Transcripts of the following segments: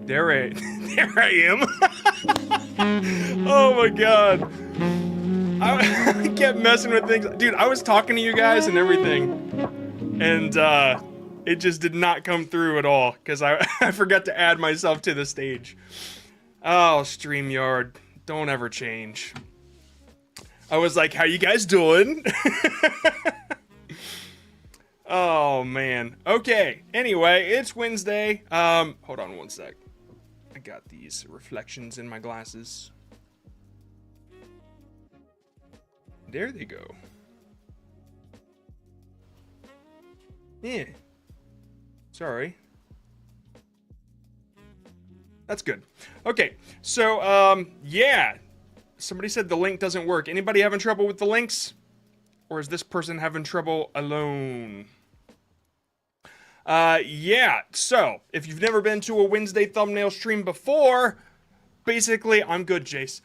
There I am. Oh my god. I kept messing with things. Dude, I was talking to you guys and everything. And it just did not come through at all because I forgot to add myself to the stage. Oh, StreamYard, don't ever change. I was like, how you guys doing? Oh man. Okay. Anyway, it's Wednesday. Hold on one sec. I got these reflections in my glasses. There they go. Yeah. Sorry. That's good. Okay. So, yeah. Somebody said the link doesn't work. Anybody having trouble with the links? Or is this person having trouble alone? Yeah. So, if you've never been to a Wednesday thumbnail stream before, basically, I'm good, Jace.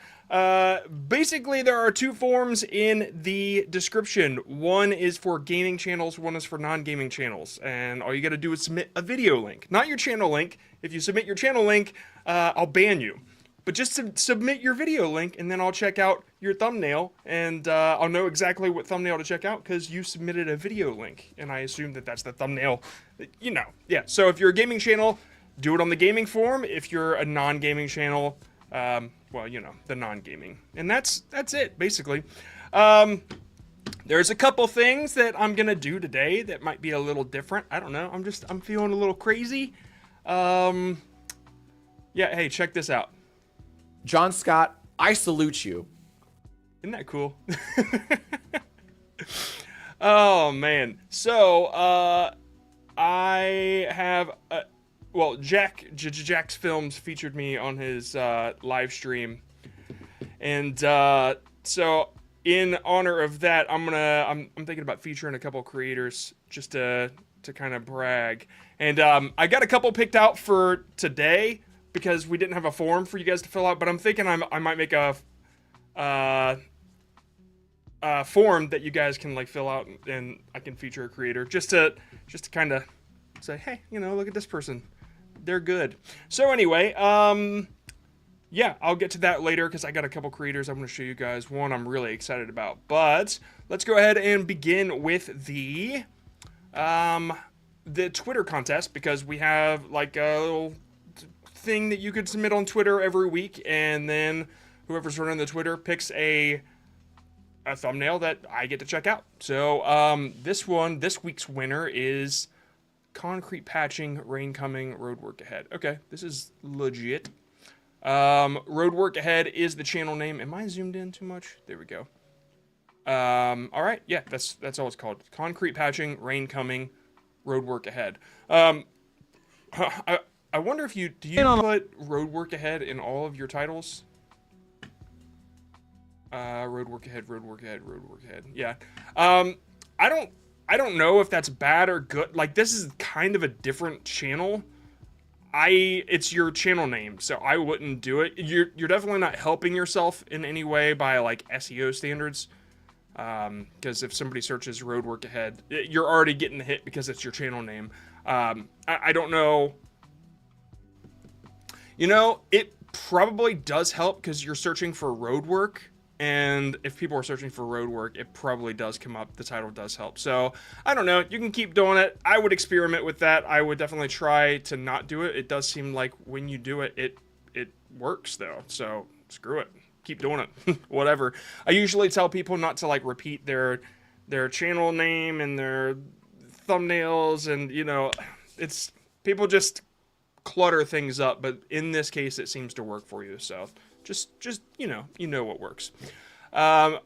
Basically, there are two forms in the description. One is for gaming channels, one is for non-gaming channels. And all you gotta do is submit a video link. Not your channel link. If you submit your channel link, I'll ban you. But just submit your video link, and then I'll check out your thumbnail, and I'll know exactly what thumbnail to check out, because you submitted a video link, and I assume that that's the thumbnail, you know. Yeah, so if you're a gaming channel, do it on the gaming form. If you're a non-gaming channel, well, you know, the non-gaming. And that's it, basically. There's a couple things that I'm gonna do today that might be a little different. I don't know, I'm feeling a little crazy. Yeah, hey, check this out. John Scott, I salute you. Isn't that cool? Oh, man. So, I have, well, Jack's Films featured me on his live stream. And so, in honor of that, I'm thinking about featuring a couple creators just to kind of brag. And I got a couple picked out for today, because we didn't have a form for you guys to fill out, but I'm thinking I might make a form that you guys can like fill out, and I can feature a creator just to kind of say, hey, you know, look at this person, they're good. So anyway, yeah, I'll get to that later because I got a couple creators I'm going to show you guys. One I'm really excited about, but let's go ahead and begin with the Twitter contest, because we have like a little thing that you could submit on Twitter every week, and then whoever's running the Twitter picks a thumbnail that I get to check out. So this week's winner is Concrete Patching, Rain Coming, Road Work Ahead. Okay, this is legit. Road Work Ahead is the channel name. Am I zoomed in too much? There we go. All right, yeah, that's all it's called. Concrete Patching, Rain Coming, Road Work Ahead. I wonder if do you put Road Work Ahead in all of your titles? Road Work Ahead, Road Work Ahead, Road Work Ahead. Yeah. I don't know if that's bad or good. Like, this is kind of a different channel. It's your channel name, so I wouldn't do it. You're definitely not helping yourself in any way by like SEO standards. Because if somebody searches Road Work Ahead, you're already getting the hit because it's your channel name. I don't know. You know, it probably does help because you're searching for road work, and if people are searching for road work, it probably does come up. The title does help. So, I don't know. You can keep doing it. I would experiment with that. I would definitely try to not do it. It does seem like when you do it, it works, though. So, screw it. Keep doing it. Whatever. I usually tell people not to, like, repeat their channel name and their thumbnails, and, you know, it's... People just clutter things up, but in this case it seems to work for you, so just you know what works. I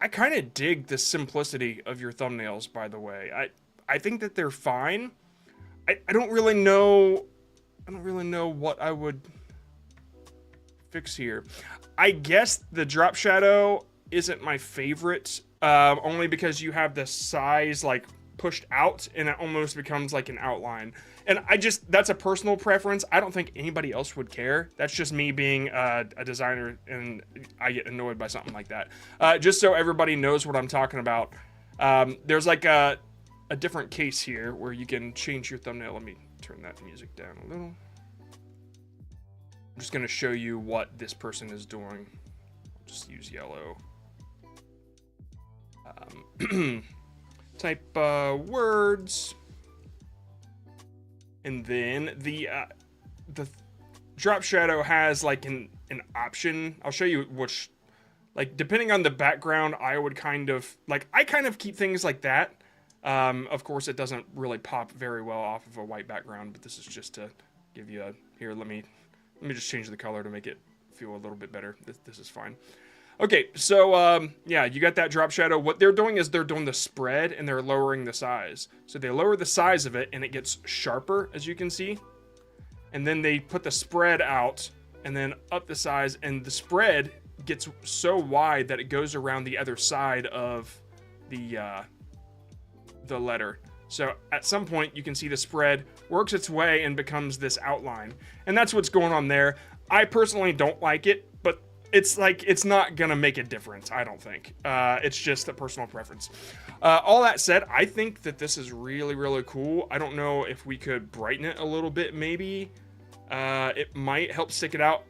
kind of dig the simplicity of your thumbnails, by the way. I think that they're fine. I don't really know what I would fix here. I guess the drop shadow isn't my favorite, only because you have the size like pushed out and it almost becomes like an outline. And that's a personal preference. I don't think anybody else would care. That's just me being a designer, and I get annoyed by something like that. Just so everybody knows what I'm talking about, there's like a different case here where you can change your thumbnail. Let me turn that music down a little. I'm just going to show you what this person is doing. Just use yellow. Type words. And then the drop shadow has like an option. I'll show you which, like, depending on the background, I would kind of, like, I kind of keep things like that. Of course, it doesn't really pop very well off of a white background, but this is just to give you a, here, let me just change the color to make it feel a little bit better. This is fine. Okay, so, yeah, you got that drop shadow. What they're doing is they're doing the spread, and they're lowering the size. So they lower the size of it, and it gets sharper, as you can see. And then they put the spread out, and then up the size, and the spread gets so wide that it goes around the other side of the letter. So at some point, you can see the spread works its way and becomes this outline. And that's what's going on there. I personally don't like it, but it's like, it's not gonna make a difference, I don't think. It's just a personal preference. All that said, I think that this is really, really cool. I don't know if we could brighten it a little bit, maybe. It might help stick it out.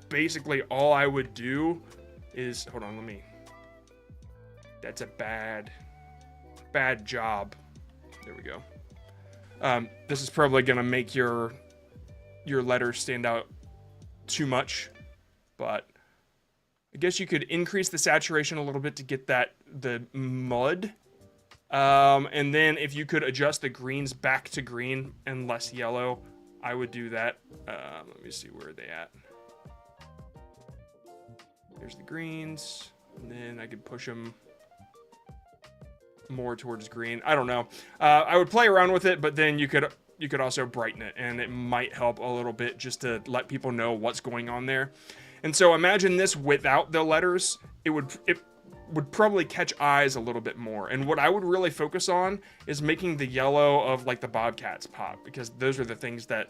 Basically, all I would do is, hold on, that's a bad job. There we go. This is probably gonna make your letters stand out too much, but I guess you could increase the saturation a little bit to get the mud. And then if you could adjust the greens back to green and less yellow, I would do that. Let me see, where are they at? There's the greens, and then I could push them more towards green. I don't know. I would play around with it, but then you could also brighten it, and it might help a little bit just to let people know what's going on there. And so imagine this without the letters. It would probably catch eyes a little bit more. And what I would really focus on is making the yellow of like the Bobcats pop, because those are the things that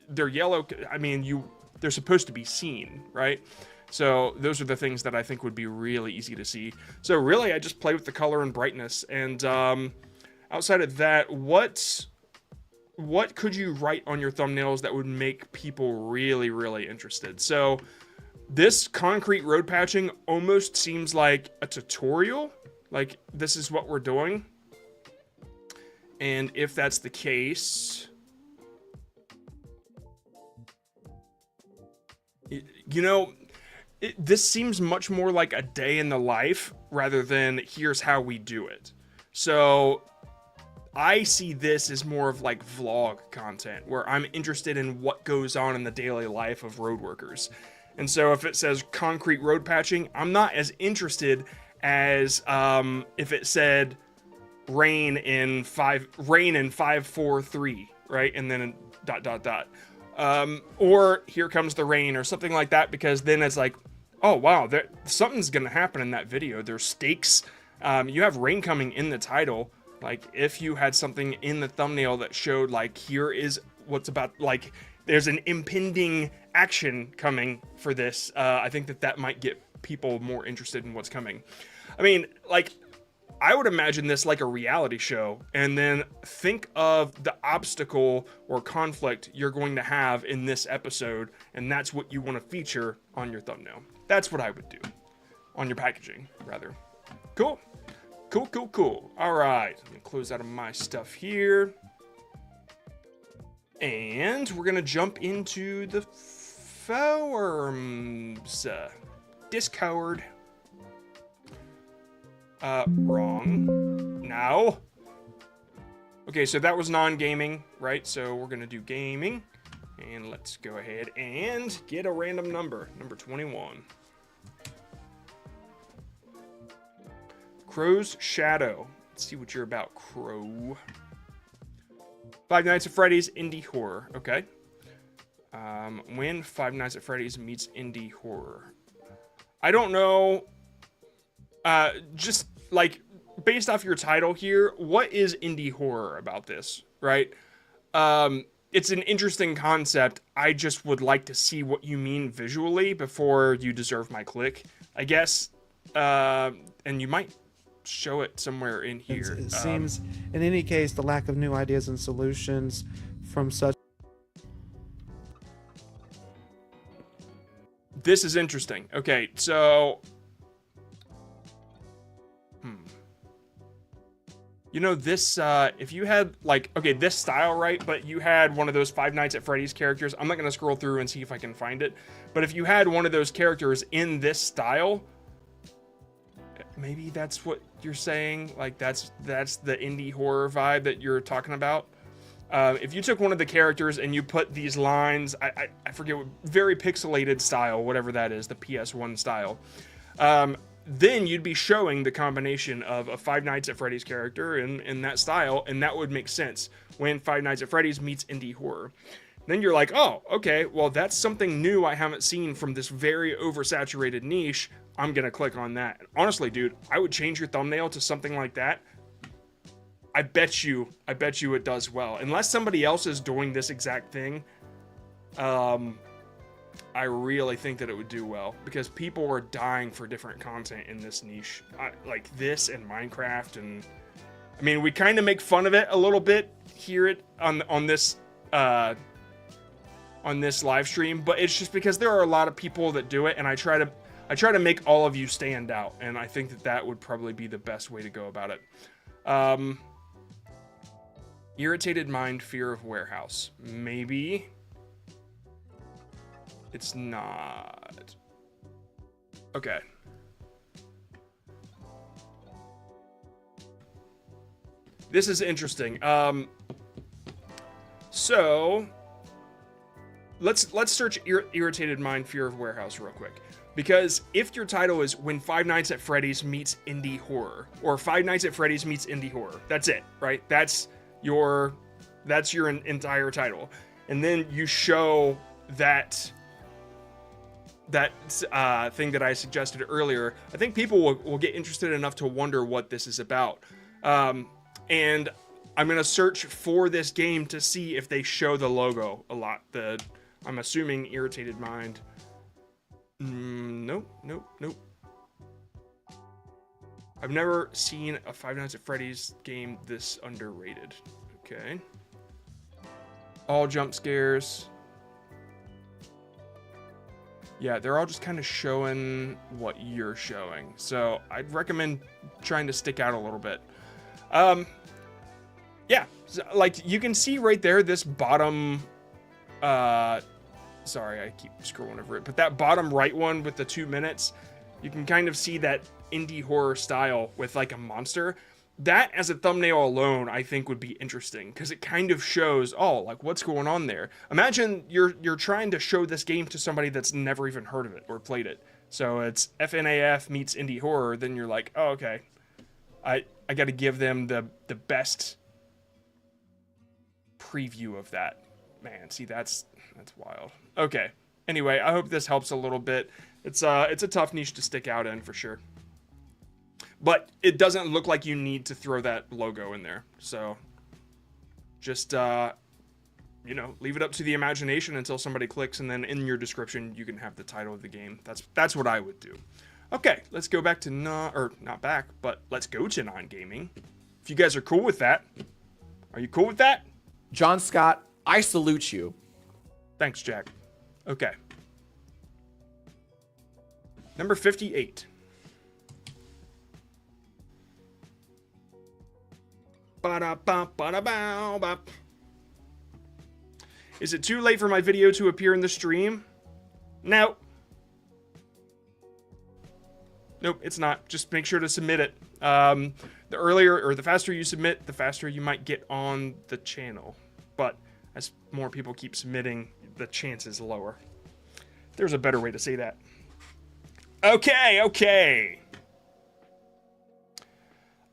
they're yellow. I mean, they're supposed to be seen, right? So those are the things that I think would be really easy to see. So really, I just play with the color and brightness. And outside of that, what could you write on your thumbnails that would make people really, really interested? So this concrete road patching almost seems like a tutorial. Like, this is what we're doing. And if that's the case, you know, this seems much more like a day in the life rather than here's how we do it. So I see this as more of like vlog content, where I'm interested in what goes on in the daily life of road workers. And so if it says concrete road patching, I'm not as interested as if it said rain in 543, right? And then dot dot dot. Or here comes the rain or something like that, because then it's like, oh wow, something's gonna happen in that video. There's stakes. You have rain coming in the title. Like, if you had something in the thumbnail that showed like, here is what's about, like, there's an impending action coming for this, I think that might get people more interested in what's coming. I mean, like, I would imagine this like a reality show, and then think of the obstacle or conflict you're going to have in this episode, and that's what you want to feature on your thumbnail. That's what I would do. On your packaging, rather. Cool. Cool, cool, cool. All right, let me close out of my stuff here. And we're going to jump into the forums. Discord. Wrong. Now. Okay, so that was non-gaming, right? So we're going to do gaming. And let's go ahead and get a random number. Number 21. Crow's Shadow. Let's see what you're about, Crow. Five Nights at Freddy's indie horror. Okay. When Five Nights at Freddy's meets indie horror. I don't know. Just like based off your title here, what is indie horror about this, right? It's an interesting concept. I just would like to see what you mean visually before you deserve my click, I guess. And you might show it somewhere in here. It seems, in any case, the lack of new ideas and solutions from such This is interesting. Okay, so... You know, this, if you had, like, okay, this style, right, but you had one of those Five Nights at Freddy's characters, I'm not going to scroll through and see if I can find it, but if you had one of those characters in this style, maybe that's what you're saying, like, that's the indie horror vibe that you're talking about. If you took one of the characters and you put these lines, I forget what, very pixelated style, whatever that is, the PS1 style, then you'd be showing the combination of a Five Nights at Freddy's character in that style, and that would make sense when Five Nights at Freddy's meets indie horror. Then you're like, oh, okay, well, that's something new I haven't seen from this very oversaturated niche. I'm gonna click on that. Honestly, dude, I would change your thumbnail to something like that. I bet you it does well. Unless somebody else is doing this exact thing, I really think that it would do well, because people are dying for different content in this niche, like this and Minecraft. And I mean, we kind of make fun of it a little bit here on this live stream, but it's just because there are a lot of people that do it, and I try to make all of you stand out, and I think that would probably be the best way to go about it. Irritated mind, fear of warehouse. Maybe. It's not. Okay. This is interesting. So let's search irritated mind, fear of warehouse real quick. Because if your title is When Five Nights at Freddy's Meets Indie Horror, or Five Nights at Freddy's Meets Indie Horror, that's it, right? That's your entire title. And then you show that thing that I suggested earlier. I think people will get interested enough to wonder what this is about. And I'm going to search for this game to see if they show the logo a lot. I'm assuming Irritated Mind. Nope. I've never seen a Five Nights at Freddy's game this underrated. Okay. All jump scares. Yeah, they're all just kind of showing what you're showing. So I'd recommend trying to stick out a little bit. Yeah, so, like you can see right there, this bottom, sorry, I keep scrolling over it, but that bottom right one with the 2 minutes, you can kind of see that indie horror style with like a monster. That as a thumbnail alone, I think would be interesting, because it kind of shows, oh, like what's going on there. Imagine you're trying to show this game to somebody that's never even heard of it or played it. So it's FNAF meets indie horror. Then you're like, oh, okay, I got to give them the best preview of that. Man, see, that's wild. Okay. Anyway, I hope this helps a little bit. It's a tough niche to stick out in for sure. But it doesn't look like you need to throw that logo in there. So just, leave it up to the imagination until somebody clicks, and then in your description, you can have the title of the game. That's what I would do. Okay, let's go back to not back, but let's go to non-gaming. If you guys are cool with that. Are you cool with that? John Scott, I salute you. Thanks, Jack. Okay. Number 58. Is it too late for my video to appear in the stream? No. Nope, it's not. Just make sure to submit it. The earlier or the faster you submit, the faster you might get on the channel. But as more people keep submitting, the chance is lower. There's a better way to say that. Okay.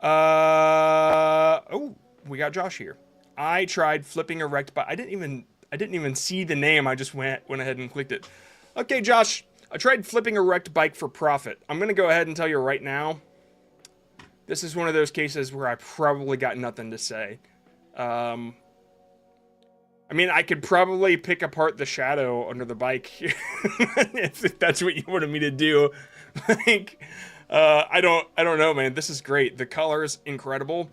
Oh, we got Josh here. I tried flipping a wrecked bike. I didn't even see the name. I just went ahead and clicked it. Okay, Josh. I tried flipping a wrecked bike for profit. I'm gonna go ahead and tell you right now. This is one of those cases where I probably got nothing to say. I mean, I could probably pick apart the shadow under the bike if that's what you wanted me to do. Like, I don't know, man. This is great. The color's incredible.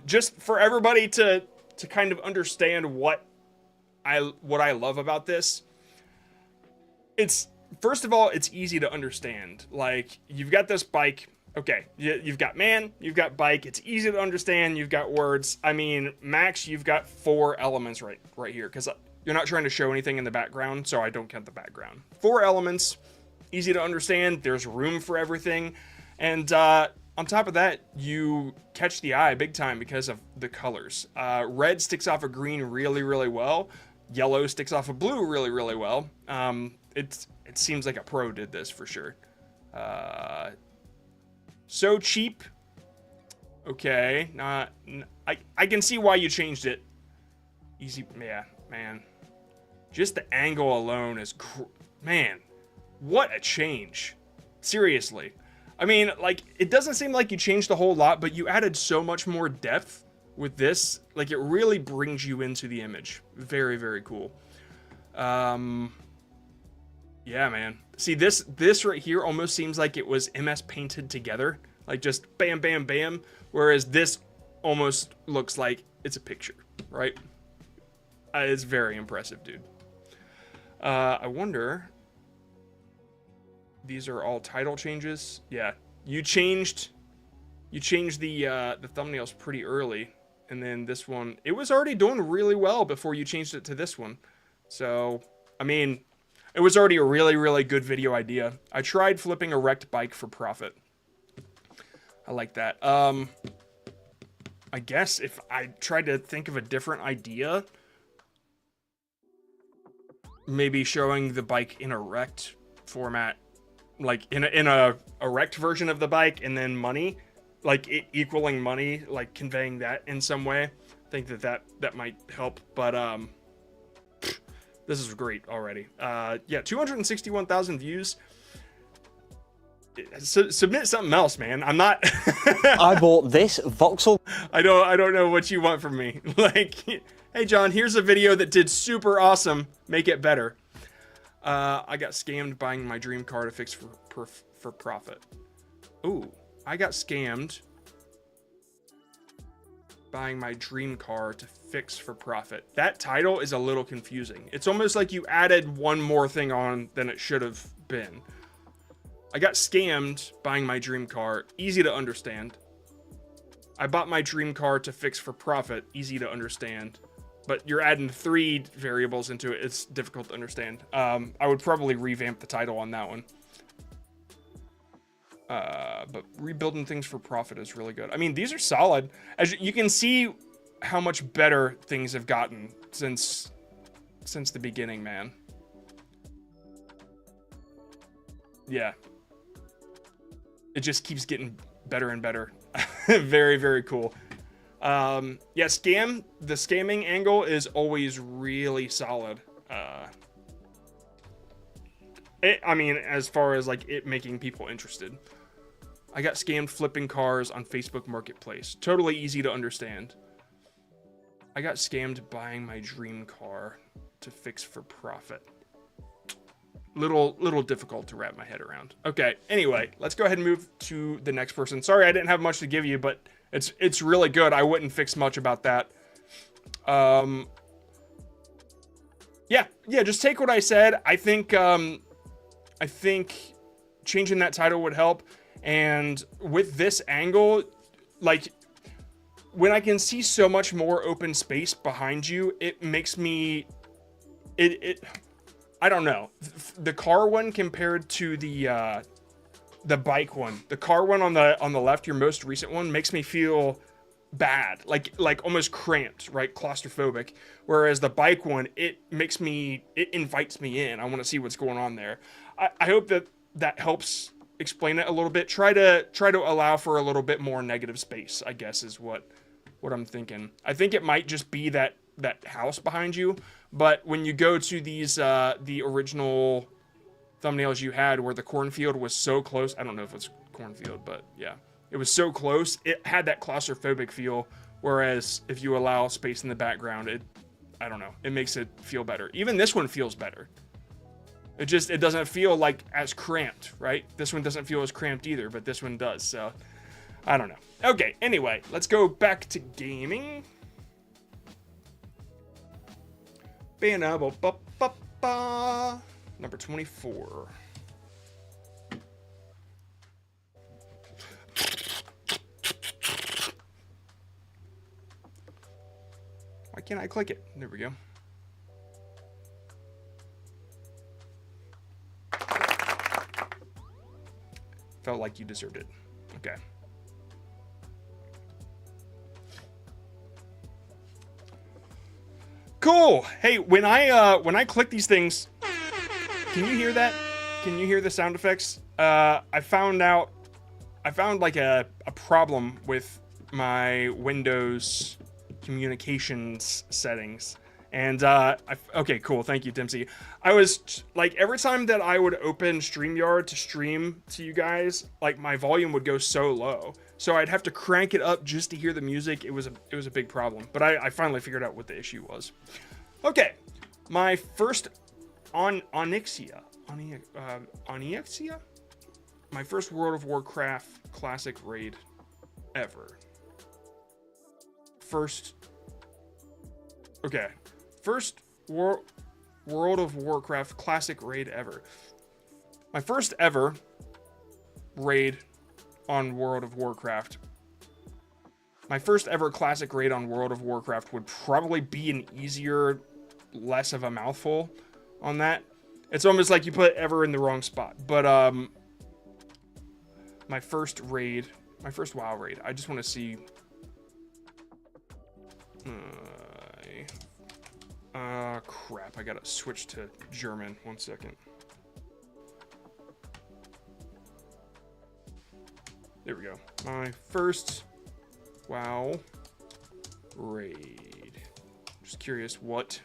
Just for everybody to kind of understand what I love about this. It's first of all, it's easy to understand. Like, you've got this bike. Okay, you've got man, you've got bike. It's easy to understand. You've got words. I mean, max, you've got 4 elements right here, because you're not trying to show anything in the background, so I don't count the background. 4 elements, easy to understand. There's room for everything, and on top of that, you catch the eye big time because of the colors. Red sticks off of green really, really well. Yellow sticks off of blue really, really well. It seems like a pro did this for sure. So cheap. Okay, I can see why you changed it. Easy, yeah, man. Just the angle alone is, man, what a change. Seriously. I mean, like, it doesn't seem like you changed a whole lot, but you added so much more depth with this. Like, it really brings you into the image. Very, very cool. Yeah, man. See, this right here almost seems like it was MS painted together. Like, just bam, bam, bam. Whereas this almost looks like it's a picture, right? It's very impressive, dude. I wonder... These are all title changes. Yeah, you changed the thumbnails pretty early, and then this one, it was already doing really well before you changed it to this one. So, I mean, it was already a really, really good video idea. I tried flipping a wrecked bike for profit. I like that. I guess if I tried to think of a different idea, maybe showing the bike in a wrecked format, like in a wrecked version of the bike, and then money, like it equaling money, like conveying that in some way. I think that might help, but this is great already. Yeah, 261,000 views. Submit something else, man. I'm not. I bought this voxel. I don't know what you want from me. Like, hey John, here's a video that did super awesome. Make it better. I got scammed buying my dream car to fix for profit. Ooh, I got scammed buying my dream car to fix for profit. That title is a little confusing. It's almost like you added one more thing on than it should have been. I got scammed buying my dream car. Easy to understand. I bought my dream car to fix for profit. Easy to understand. But you're adding 3 variables into it. It's difficult to understand. I would probably revamp the title on that one. But rebuilding things for profit is really good. I mean, these are solid. As you can see how much better things have gotten since the beginning, man. Yeah. It just keeps getting better and better. Very, very cool. Yeah, the scamming angle is always really solid. I mean, as far as like it making people interested. I got scammed flipping cars on Facebook Marketplace. Totally easy to understand. I got scammed buying my dream car to fix for profit. Little difficult to wrap my head around. Okay, anyway, let's go ahead and move to the next person. Sorry I didn't have much to give you, but it's really good. I wouldn't fix much about that. Yeah, just take what I said. I think changing that title would help. And with this angle, like, when I can see so much more open space behind you, it makes me... I don't know. The car one compared to the bike one. The car one on the left, your most recent one, makes me feel bad, like almost cramped, right? Claustrophobic. Whereas the bike one, it invites me in. I want to see what's going on there. I hope that helps explain it a little bit. Try to allow for a little bit more negative space, I guess, is what I'm thinking. I think it might just be that house behind you, but when you go to these the original thumbnails you had where the cornfield was so close, I don't know if it's cornfield, but yeah, it was so close, it had that claustrophobic feel, whereas if you allow space in the background, I don't know, it makes it feel better. Even this one feels better. It doesn't feel like as cramped, right? This one doesn't feel as cramped either, but this one does, so I don't know. Okay, anyway, let's go back to gaming. Number 24. Why can't I click it? There we go. Felt like you deserved it. Okay. Cool. Hey, when I click these things, can you hear that? Can you hear the sound effects? I found like a problem with my Windows communications settings. And okay, cool. Thank you, Dempsey. I was like, every time that I would open StreamYard to stream to you guys, like my volume would go so low. So I'd have to crank it up just to hear the music. It was a big problem. But I finally figured out what the issue was. Okay. My first Onyxia. My first World of Warcraft classic raid ever. First World of Warcraft classic raid ever. My first ever raid on World of Warcraft. My first ever classic raid on World of Warcraft would probably be an easier, less of a mouthful on that. It's almost like you put ever in the wrong spot. But my first raid, my first WoW raid, I just want to see. Crap, I gotta switch to German. 1 second. There we go. My first WoW raid. Just curious what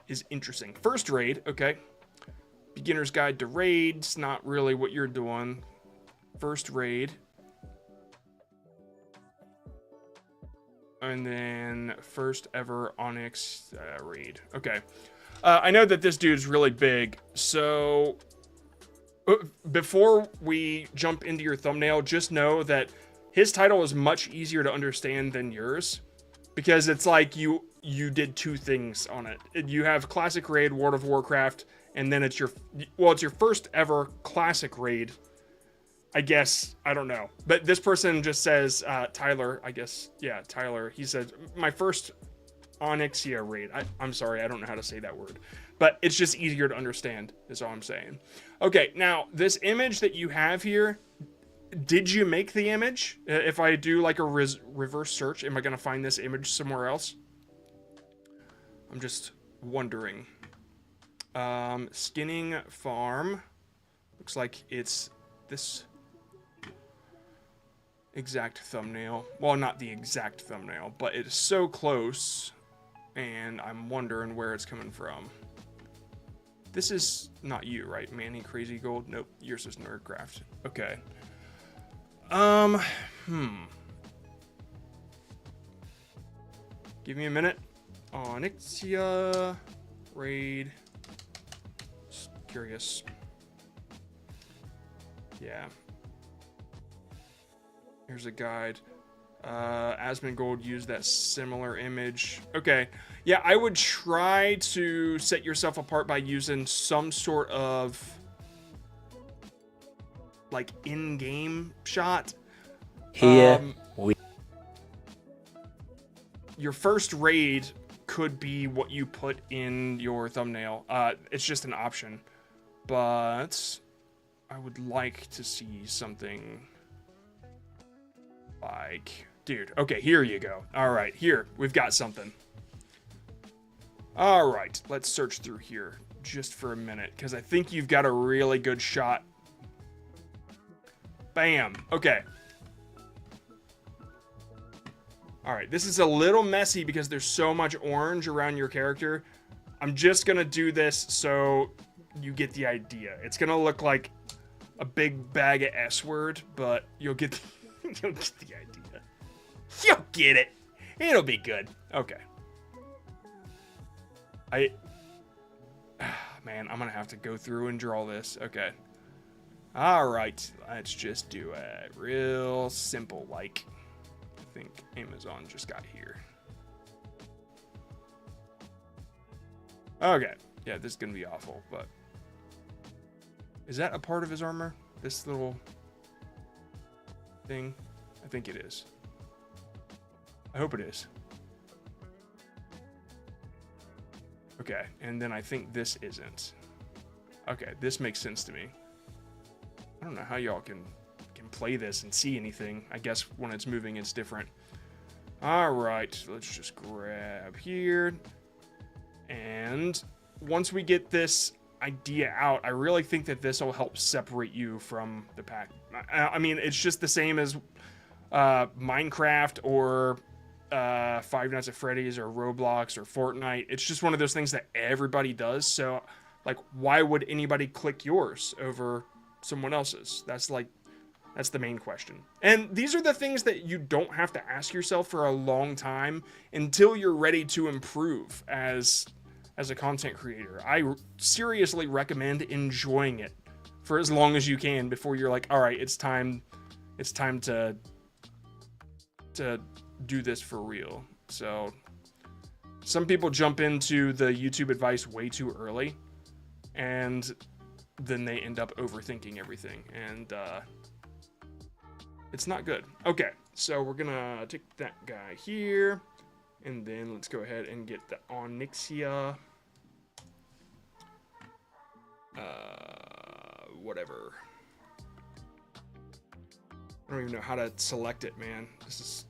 is interesting. First raid, okay. Beginner's guide to raids, not really what you're doing. First raid. And then first ever Onyx raid. Okay. I know that this dude's really big, so before we jump into your thumbnail, just know that his title is much easier to understand than yours, because it's like you did two things on it. You have classic raid, World of Warcraft, and then it's your first ever classic raid. I guess, I don't know. But this person just says, Tyler, I guess. Yeah, Tyler. He said, my first Onyxia raid. I'm sorry, I don't know how to say that word. But it's just easier to understand, is all I'm saying. Okay, now, this image that you have here, did you make the image? If I do like a reverse search, am I going to find this image somewhere else? I'm just wondering. Skinning farm. Looks like it's this exact thumbnail. Well, not the exact thumbnail, but it is so close, and I'm wondering where it's coming from. This is not you, right? Manny Crazy Gold? Nope, yours is Nerdcraft. Okay. Give me a minute. Onyxia raid. Just curious. Yeah. Here's a guide. Asmongold used that similar image. Okay. Yeah, I would try to set yourself apart by using some sort of like in-game shot. Here your first raid could be what you put in your thumbnail. It's just an option. But I would like to see something like, dude, okay, here you go. All right, here, we've got something. All right, let's search through here just for a minute, because I think you've got a really good shot. Bam, okay. All right, this is a little messy because there's so much orange around your character. I'm just gonna do this so you get the idea. It's gonna look like a big bag of S word, but you'll get you'll get the idea. You'll get it. It'll be good. Okay. Man, I'm gonna have to go through and draw this. Okay. All right, let's just do it real simple like. I think Amazon just got here. Okay. Yeah, this is gonna be awful, but Is that a part of his armor? This little thing? I think it is. I hope it is. Okay, and then I think this isn't. Okay, this makes sense to me. I don't know how y'all can play this and see anything. I guess when it's moving, it's different. All right, let's just grab here. And once we get this idea out, I really think that this will help separate you from the pack. I mean, it's just the same as Minecraft or Five Nights at Freddy's or Roblox or Fortnite. It's just one of those things that everybody does. So, like, why would anybody click yours over someone else's? That's the main question. And these are the things that you don't have to ask yourself for a long time until you're ready to improve as a content creator. I seriously recommend enjoying it for as long as you can before you're like, all right, it's time to do this for real. So some people jump into the YouTube advice way too early, and then they end up overthinking everything, and it's not good. Okay, so we're gonna take that guy here, and then let's go ahead and get the Onyxia. Whatever. I don't even know how to select it, man. This is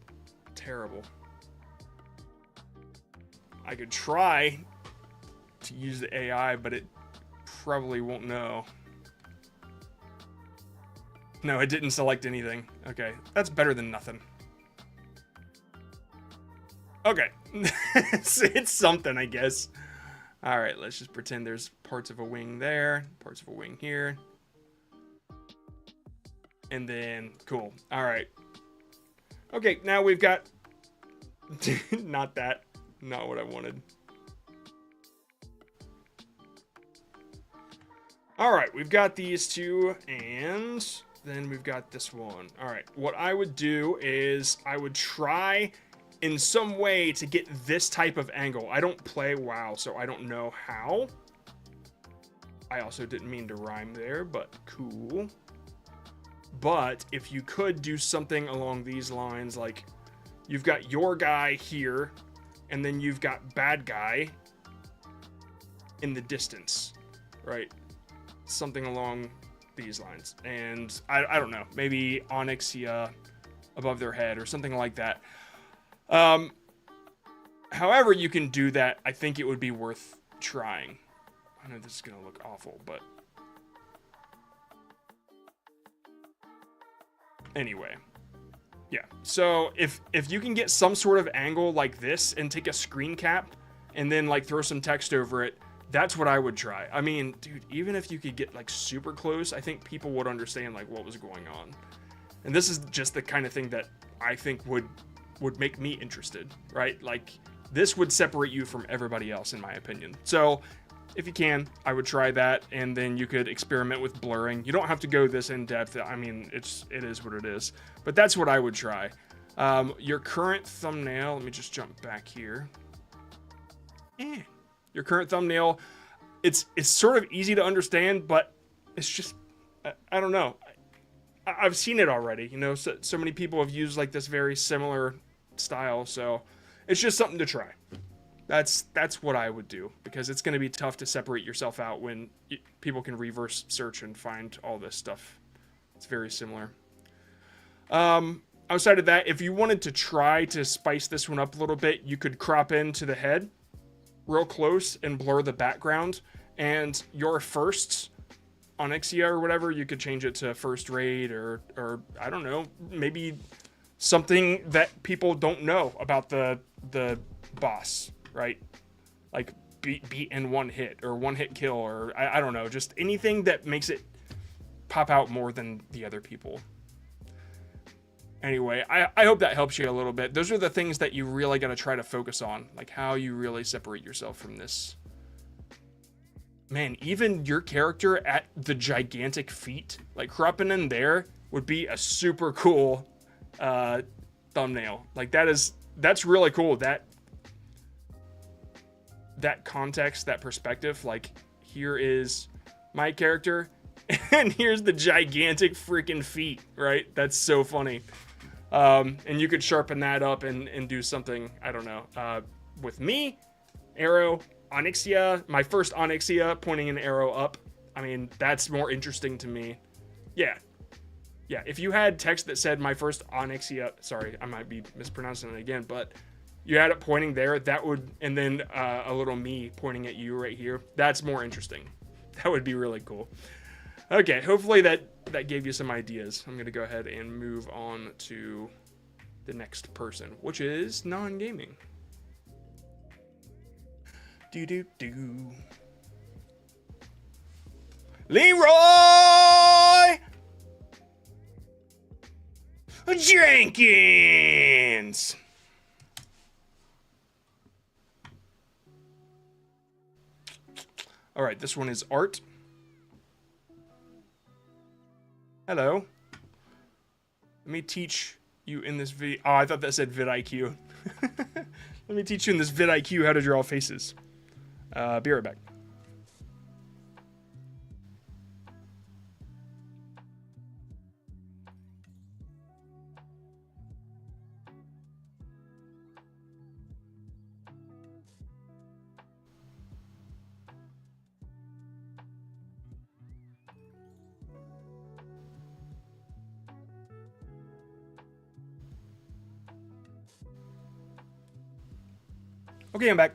terrible. I could try to use the AI, but it probably won't know. No, it didn't select anything. Okay, that's better than nothing. Okay, it's something, I guess. All right, let's just pretend there's parts of a wing there, parts of a wing here. And then, cool. All right. Okay, now we've got... not that. Not what I wanted. All right, we've got these two, and then we've got this one. All right, what I would do is I would try in some way to get this type of angle. I don't play WoW, so I don't know how. I also didn't mean to rhyme there, but cool. But if you could do something along these lines, like you've got your guy here, and then you've got bad guy in the distance, right? Something along these lines. And I don't know, maybe Onyxia above their head or something like that. However you can do that, I think it would be worth trying. I know this is gonna look awful, but anyway, yeah. So if you can get some sort of angle like this and take a screen cap and then like throw some text over it, that's what I would try. I mean, dude, even if you could get like super close, I think people would understand like what was going on. And this is just the kind of thing that I think would make me interested, right? Like this would separate you from everybody else, in my opinion. So if you can, I would try that, and then you could experiment with blurring. You don't have to go this in depth. I mean, it is what it is, but that's what I would try. Your current thumbnail, let me just jump back here. Your current thumbnail, it's sort of easy to understand, but it's just, I don't know. I've seen it already, you know, so many people have used like this very similar style, so it's just something to try. That's what I would do, because it's going to be tough to separate yourself out when people can reverse search and find all this stuff. It's very similar. Outside of that, if you wanted to try to spice this one up a little bit, you could crop into the head real close and blur the background, and your firsts, Onyxia or whatever, you could change it to first rate or I don't know, maybe something that people don't know about the boss, right? Like beat in one hit or one hit kill, or I don't know, just anything that makes it pop out more than the other people. Anyway, I hope that helps you a little bit. Those are the things that you really got to try to focus on, like how you really separate yourself from this. Man, even your character at the gigantic feet, like cropping in there would be a super cool thumbnail. Like that's really cool. That context, that perspective, like here is my character And here's the gigantic freaking feet, right? That's so funny. And you could sharpen that up and do something, I don't know. With me, arrow, onyxia, my first onyxia pointing an arrow up. I mean, that's more interesting to me. Yeah. Yeah, if you had text that said my first onyxia, sorry, I might be mispronouncing it again, but you had it pointing there, that would, and then a little me pointing at you right here, that's more interesting. That would be really cool. Okay, hopefully that gave you some ideas. I'm going to go ahead and move on to the next person, which is non-gaming. Do-do-do. Leroy Jenkins! All right, this one is art. Hello. Let me teach you in this video. Oh, I thought that said vidIQ. Let me teach you in this vidIQ how to draw faces. Be right back. Okay, I'm back.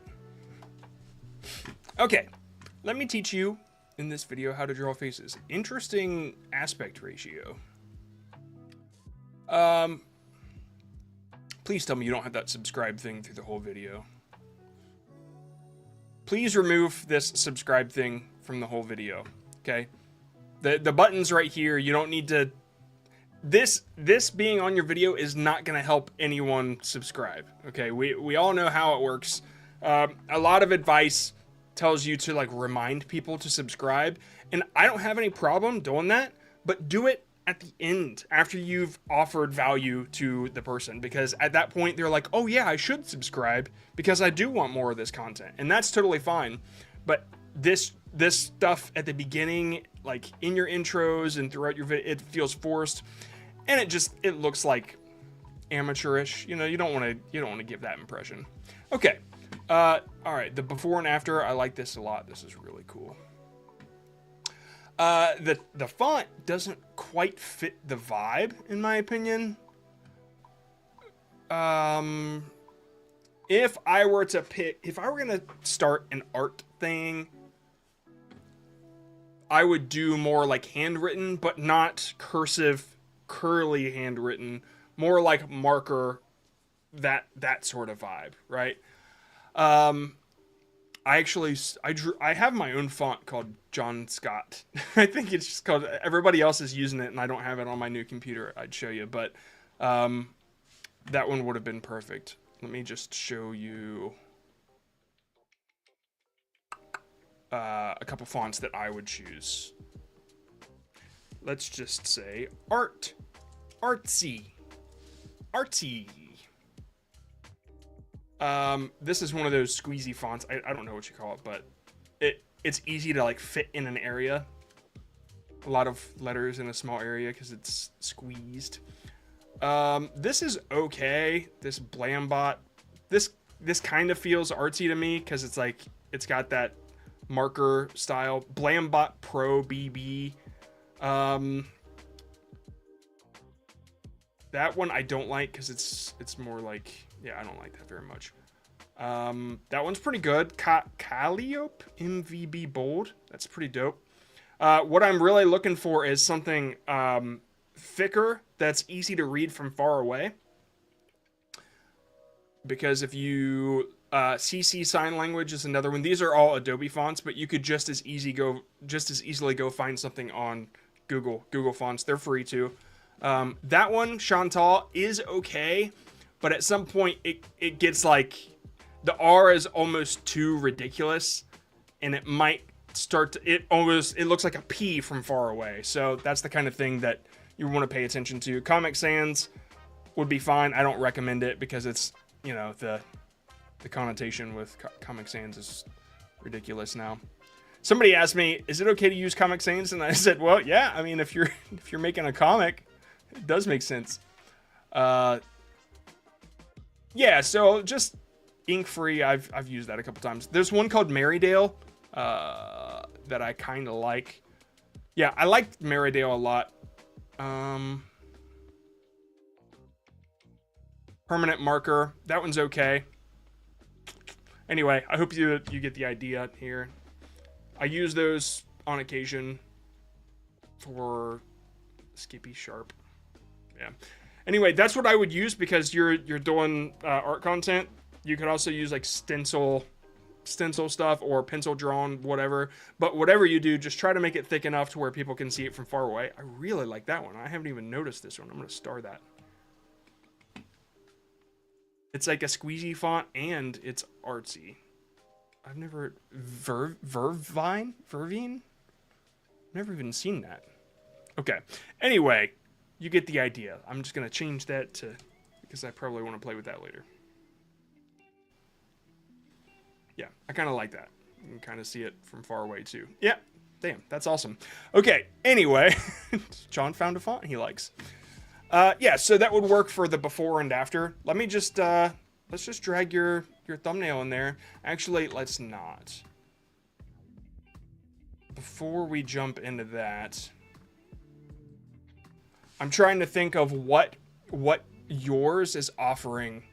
Okay, let me teach you in this video how to draw faces. Interesting aspect ratio. Please tell me you don't have that subscribe thing through the whole video. Please remove this subscribe thing from the whole video, okay? The button's right here. You don't need to... This being on your video is not going to help anyone subscribe, okay? We all know how it works. A lot of advice tells you to like remind people to subscribe, and I don't have any problem doing that, but do it at the end after you've offered value to the person, because at that point they're like, oh yeah, I should subscribe because I do want more of this content, and that's totally fine. But this stuff at the beginning, like in your intros and throughout your video, it feels forced, and it looks like amateurish. You know, you don't want to give that impression. Okay. All right, the before and after, I like this a lot. This is really cool. The font doesn't quite fit the vibe, in my opinion. If I were gonna start an art thing, I would do more like handwritten, but not cursive, curly handwritten, more like marker, that sort of vibe, right? I have my own font called John Scott. I think it's just called, everybody else is using it and I don't have it on my new computer. I'd show you, but, that one would have been perfect. Let me just show you, a couple fonts that I would choose. Let's just say art, artsy. This is one of those squeezy fonts. I don't know what you call it, but it's easy to like fit in an area. A lot of letters in a small area because it's squeezed. This is okay. This Blambot, this kind of feels artsy to me because it's like it's got that marker style. Blambot Pro BB. That one I don't like because it's more like, yeah, I don't like that very much. That one's pretty good. Calliope MVB Bold. That's pretty dope. What I'm really looking for is something thicker that's easy to read from far away. Because if you CC Sign Language is another one. These are all Adobe fonts, but you could just as easily go find something on Google Fonts. They're free too. That one, Chantal, is okay, but at some point it gets like the R is almost too ridiculous, and it might start to, it looks like a P from far away. So that's the kind of thing that you want to pay attention to. Comic Sans would be fine. I don't recommend it because it's, you know, the connotation with Comic Sans is ridiculous now. Somebody asked me, is it okay to use Comic Sans? And I said, well, yeah. I mean, if you're making a comic, it does make sense. Yeah, so just ink free. I've used that a couple times. There's one called Marydale that I kind of like. Yeah, I liked Marydale a lot. Permanent marker. That one's okay. Anyway, I hope you get the idea here. I use those on occasion for Skippy Sharp. Yeah. Anyway, that's what I would use because you're doing art content. You could also use like stencil stuff or pencil drawn, whatever. But whatever you do, just try to make it thick enough to where people can see it from far away. I really like that one. I haven't even noticed this one. I'm gonna star that. It's like a squeezy font and it's artsy. I've never Vervine? Never even seen that. Okay. Anyway, you get the idea. I'm just gonna change that to because I probably want to play with that later. Yeah, I kind of like that. You can kind of see it from far away too. Yeah, damn, that's awesome. Okay, anyway, John found a font he likes. Yeah, so that would work for the before and after. Let me just let's just drag your thumbnail in there. Actually, let's not. Before we jump into that, I'm trying to think of what yours is offering.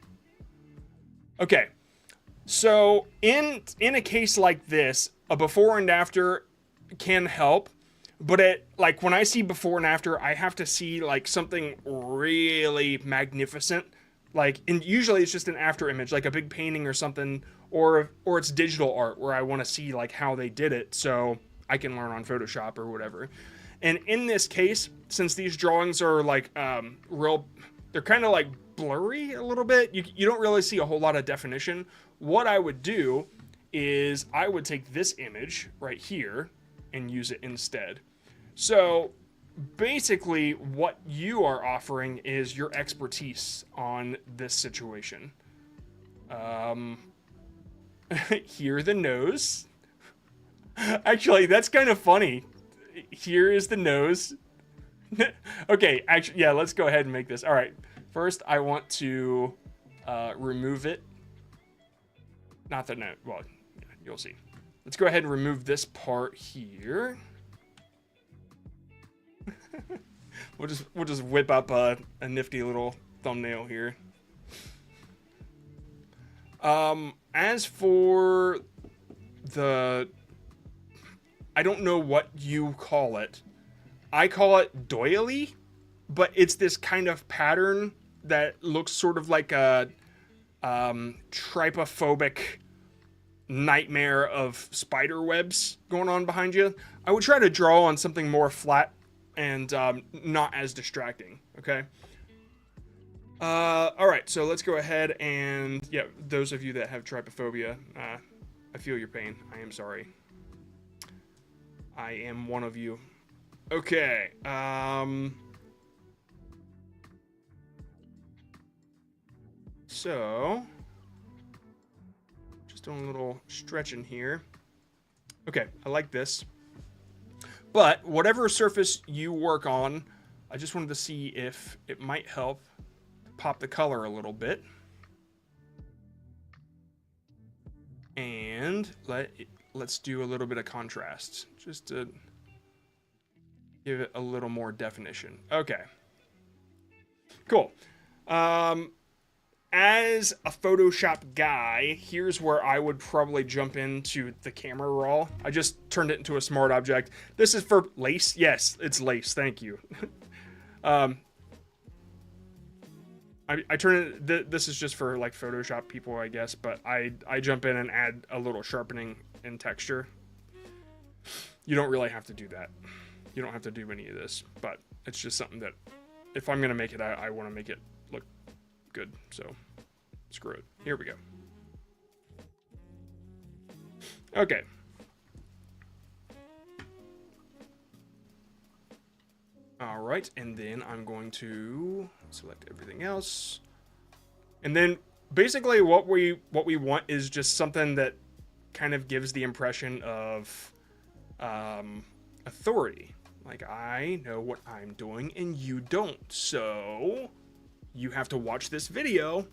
Okay. So in a case like this, a before and after can help, but like when I see before and after, I have to see like something really magnificent. Like, and usually it's just an after image, like a big painting or something, or it's digital art where I want to see like how they did it so I can learn on Photoshop or whatever. And in this case, since these drawings are like they're kind of like blurry a little bit, you don't really see a whole lot of definition. What I would do is I would take this image right here and use it instead. So basically what you are offering is your expertise on this situation. Here the nose. Actually, that's kind of funny. Here is the nose. Okay, actually, yeah, let's go ahead and make this. All right, first I want to remove it. Not that, no, well, you'll see. Let's go ahead and remove this part here. We'll just whip up a nifty little thumbnail here. As for the, I don't know what you call it. I call it doily, but it's this kind of pattern that looks sort of like a trypophobic nightmare of spider webs going on behind you. I would try to draw on something more flat and not as distracting, okay? All right, so let's go ahead and, yeah, those of you that have trypophobia, I feel your pain. I am sorry. I am one of you. Okay, so just doing a little stretching here. Okay, I like this. But whatever surface you work on, I just wanted to see if it might help pop the color a little bit. And let's do a little bit of contrast, just to give it a little more definition. Okay. Cool. As a Photoshop guy, here's where I would probably jump into the camera raw. I just turned it into a smart object. This is for lace. Yes, it's lace. Thank you. I turn it. This is just for like Photoshop people, I guess. But I jump in and add a little sharpening and texture. You don't really have to do that. You don't have to do any of this. But it's just something that, if I'm gonna make it, I want to make it look good, so screw it. Here we go. Okay. All right, and then I'm going to select everything else. And then basically what we want is just something that kind of gives the impression of authority. Like, I know what I'm doing and you don't. So you have to watch this video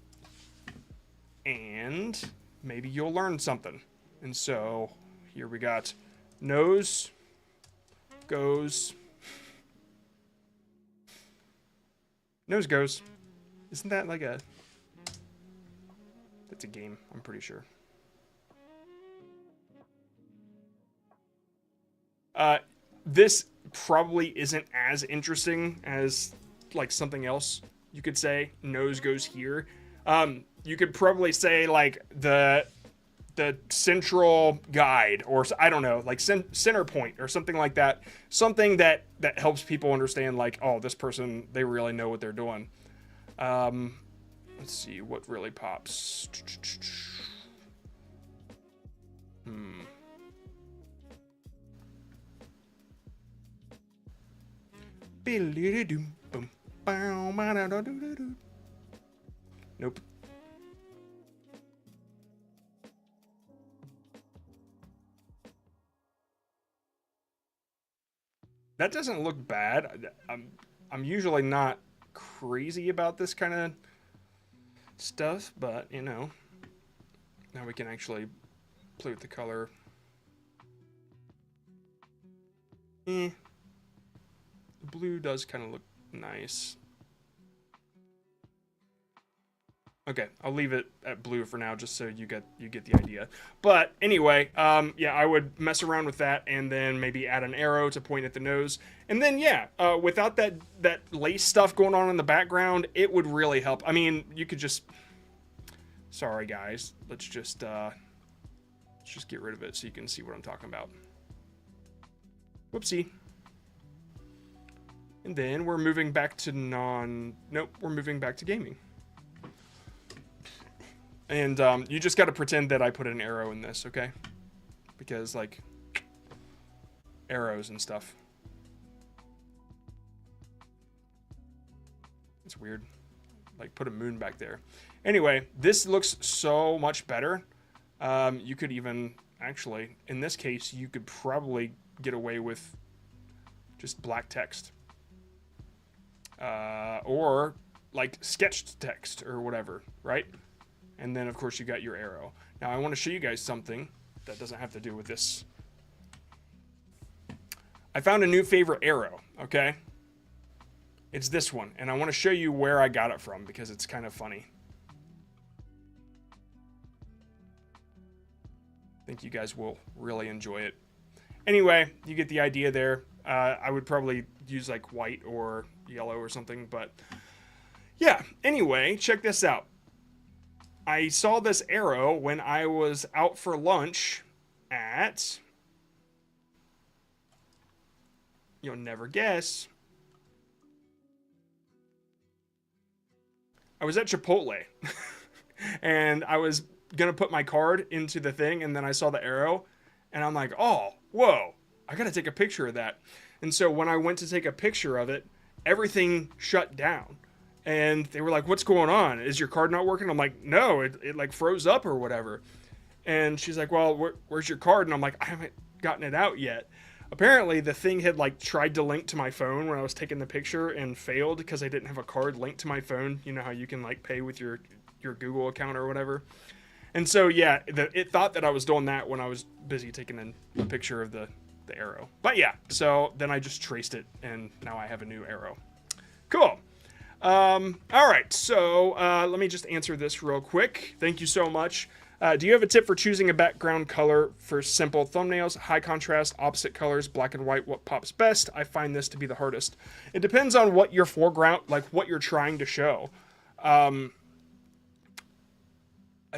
and maybe you'll learn something. And so here we got nose goes. Nose goes. Isn't that like a... That's a game, I'm pretty sure. This probably isn't as interesting as like something else you could say. Nose goes here. You could probably say like the central guide, or I don't know, like center point or something like that. Something that helps people understand like, oh, this person, they really know what they're doing. Let's see what really pops. Nope. That doesn't look bad. I'm usually not crazy about this kind of stuff, but you know, now we can actually play with the color. The blue does kind of look nice. Okay, I'll leave it at blue for now, just so you get the idea. But anyway, yeah, I would mess around with that, and then maybe add an arrow to point at the nose, and then yeah, without that lace stuff going on in the background, it would really help. I mean, you could just, sorry guys, let's just get rid of it so you can see what I'm talking about. Whoopsie. And then we're moving back to nope, we're moving back to gaming. And you just got to pretend that I put an arrow in this, okay? Because, like, arrows and stuff. It's weird. Like, put a moon back there. Anyway, this looks so much better. You could even, actually, in this case, you could probably get away with just black text. Or, like, sketched text or whatever, right? And then, of course, you got your arrow. Now, I want to show you guys something that doesn't have to do with this. I found a new favorite arrow, okay? It's this one, and I want to show you where I got it from because it's kind of funny. I think you guys will really enjoy it. Anyway, you get the idea there. I would probably use, like, white or yellow or something, but yeah. Anyway, check this out. I saw this arrow when I was out for lunch at, you'll never guess, I was at Chipotle and I was gonna put my card into the thing, and then I saw the arrow and I'm like, oh, whoa, I gotta take a picture of that. And so when I went to take a picture of it, everything shut down. And they were like, what's going on? Is your card not working? I'm like, no, it like froze up or whatever. And she's like, well, where's your card? And I'm like, I haven't gotten it out yet. Apparently the thing had like tried to link to my phone when I was taking the picture and failed because I didn't have a card linked to my phone. You know how you can like pay with your Google account or whatever. And so, yeah, it thought that I was doing that when I was busy taking a picture of the arrow. But yeah, so then I just traced it and now I have a new arrow. Cool. All right, so let me just answer this real quick. Thank you so much. Do you have a tip for choosing a background color for simple thumbnails? High contrast, opposite colors, black and white, what pops best? I find this to be the hardest. It depends on what your foreground, like what you're trying to show. A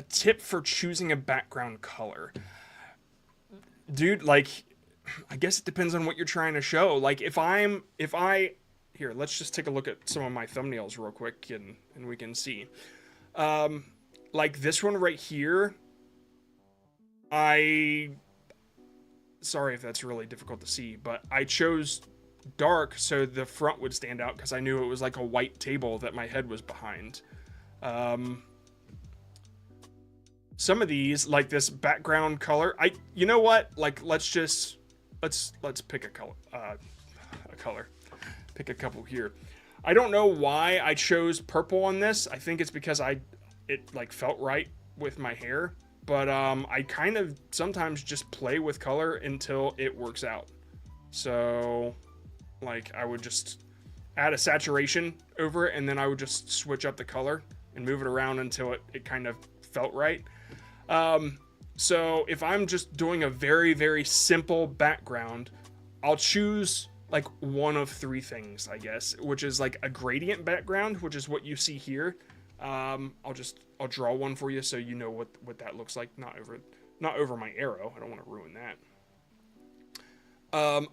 tip for choosing a background color. Dude, like, I guess it depends on what you're trying to show. Like, here, let's just take a look at some of my thumbnails real quick and we can see. Like this one right here, sorry if that's really difficult to see, but I chose dark so the front would stand out because I knew it was like a white table that my head was behind. Some of these, like this background color, you know what? Like, let's just let's pick a color. Pick a couple here. I don't know why I chose purple on this. I think it's because it like felt right with my hair. But I kind of sometimes just play with color until it works out. So like I would just add a saturation over it, and then I would just switch up the color and move it around until it kind of felt right. So if I'm just doing a very, very simple background, I'll choose like one of three things, I guess, which is like a gradient background, which is what you see here. I'll draw one for you so you know what that looks like. Not over my arrow. I don't want to ruin that.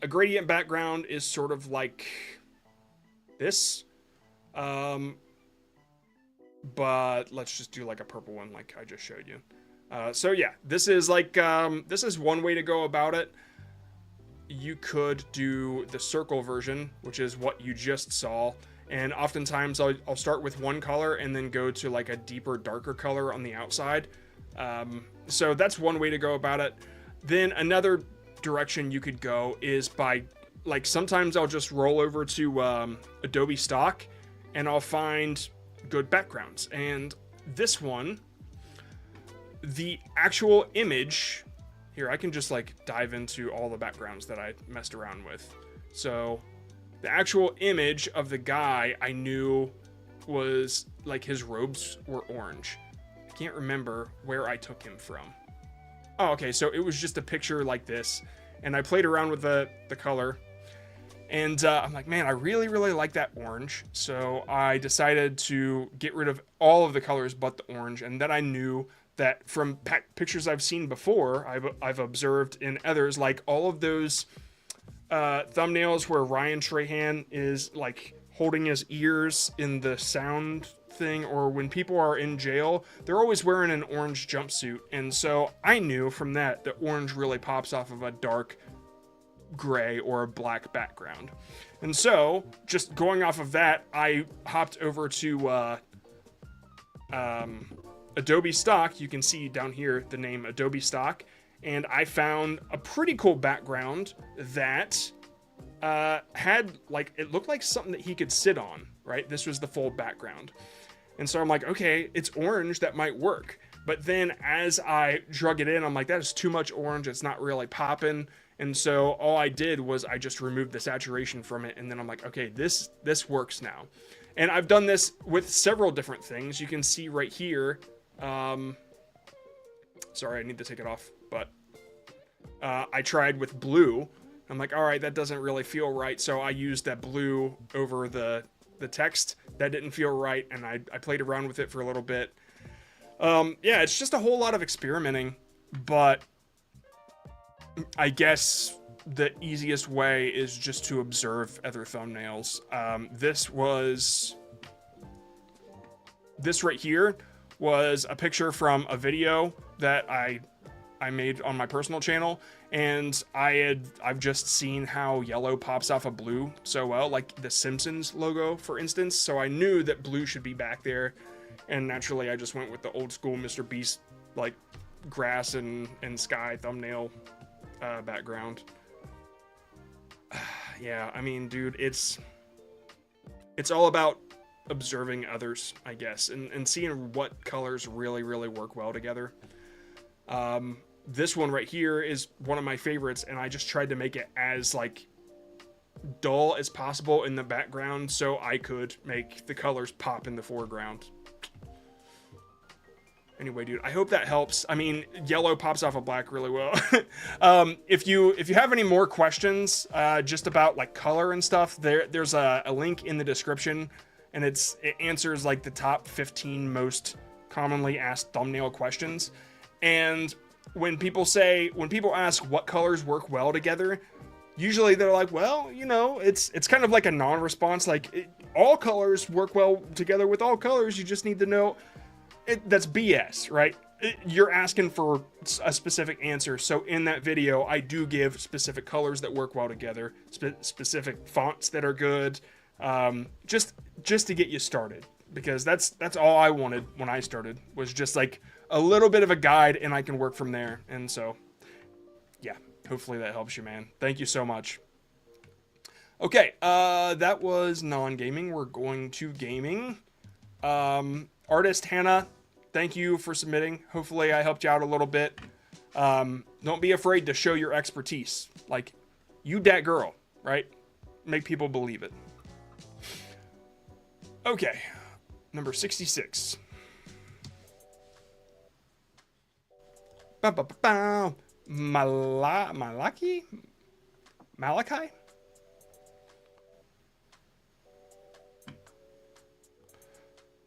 A gradient background is sort of like this. But let's just do like a purple one like I just showed you. So yeah, this is like, this is one way to go about it. You could do the circle version, which is what you just saw. And oftentimes I'll start with one color and then go to like a deeper, darker color on the outside. So that's one way to go about it. Then another direction you could go is by, like, sometimes I'll just roll over to Adobe Stock and I'll find good backgrounds. And this one, the actual image, here, I can just like dive into all the backgrounds that I messed around with. So the actual image of the guy I knew was like his robes were orange. I can't remember where I took him from. Oh, okay, so it was just a picture like this, and I played around with the color, and I'm like, man, I really, really like that orange. So I decided to get rid of all of the colors but the orange, and then I knew that from pictures I've seen before, I've observed in others, like all of those thumbnails where Ryan Trahan is like holding his ears in the sound thing, or when people are in jail, they're always wearing an orange jumpsuit. And so I knew from that orange really pops off of a dark gray or a black background. And so just going off of that, I hopped over to Adobe Stock. You can see down here the name Adobe Stock, and I found a pretty cool background that had like, it looked like something that he could sit on, right? This was the full background. And so I'm like, okay, it's orange, that might work. But then as I drug it in, I'm like, that is too much orange, it's not really popping. And so all I did was I just removed the saturation from it, and then I'm like, okay, this works now. And I've done this with several different things. You can see right here, sorry, I need to take it off, but I tried with blue. I'm like, all right, that doesn't really feel right. So I used that blue over the text. That didn't feel right, and I played around with it for a little bit. Yeah, it's just a whole lot of experimenting, but I guess the easiest way is just to observe other thumbnails. This right here was a picture from a video that I made on my personal channel, and I've just seen how yellow pops off of blue so well, like the Simpsons logo, for instance. So I knew that blue should be back there, and naturally I just went with the old school Mr. Beast, like grass and sky thumbnail background. Yeah, I mean, dude, it's all about observing others, I guess, and seeing what colors really, really work well together. This one right here is one of my favorites, and I just tried to make it as like dull as possible in the background so I could make the colors pop in the foreground. Anyway, dude, I hope that helps. I mean, yellow pops off of black really well. If you have any more questions just about like color and stuff, there's a link in the description, and it answers like the top 15 most commonly asked thumbnail questions. And when people ask what colors work well together, usually they're like, well, you know, it's kind of like a non-response. Like, all colors work well together with all colors. You just need to know. That's BS, right? You're asking for a specific answer. So in that video, I do give specific colors that work well together, specific fonts that are good, just to get you started, because that's all I wanted when I started, was just like a little bit of a guide, and I can work from there. And so, yeah, Hopefully that helps you, man. Thank you so much. Okay, that was non-gaming. We're going to gaming. Artist Hannah, thank you for submitting. Hopefully I helped you out a little bit. Don't be afraid to show your expertise. Like, you that girl, right? Make people believe it. Okay, number 66. Malachi?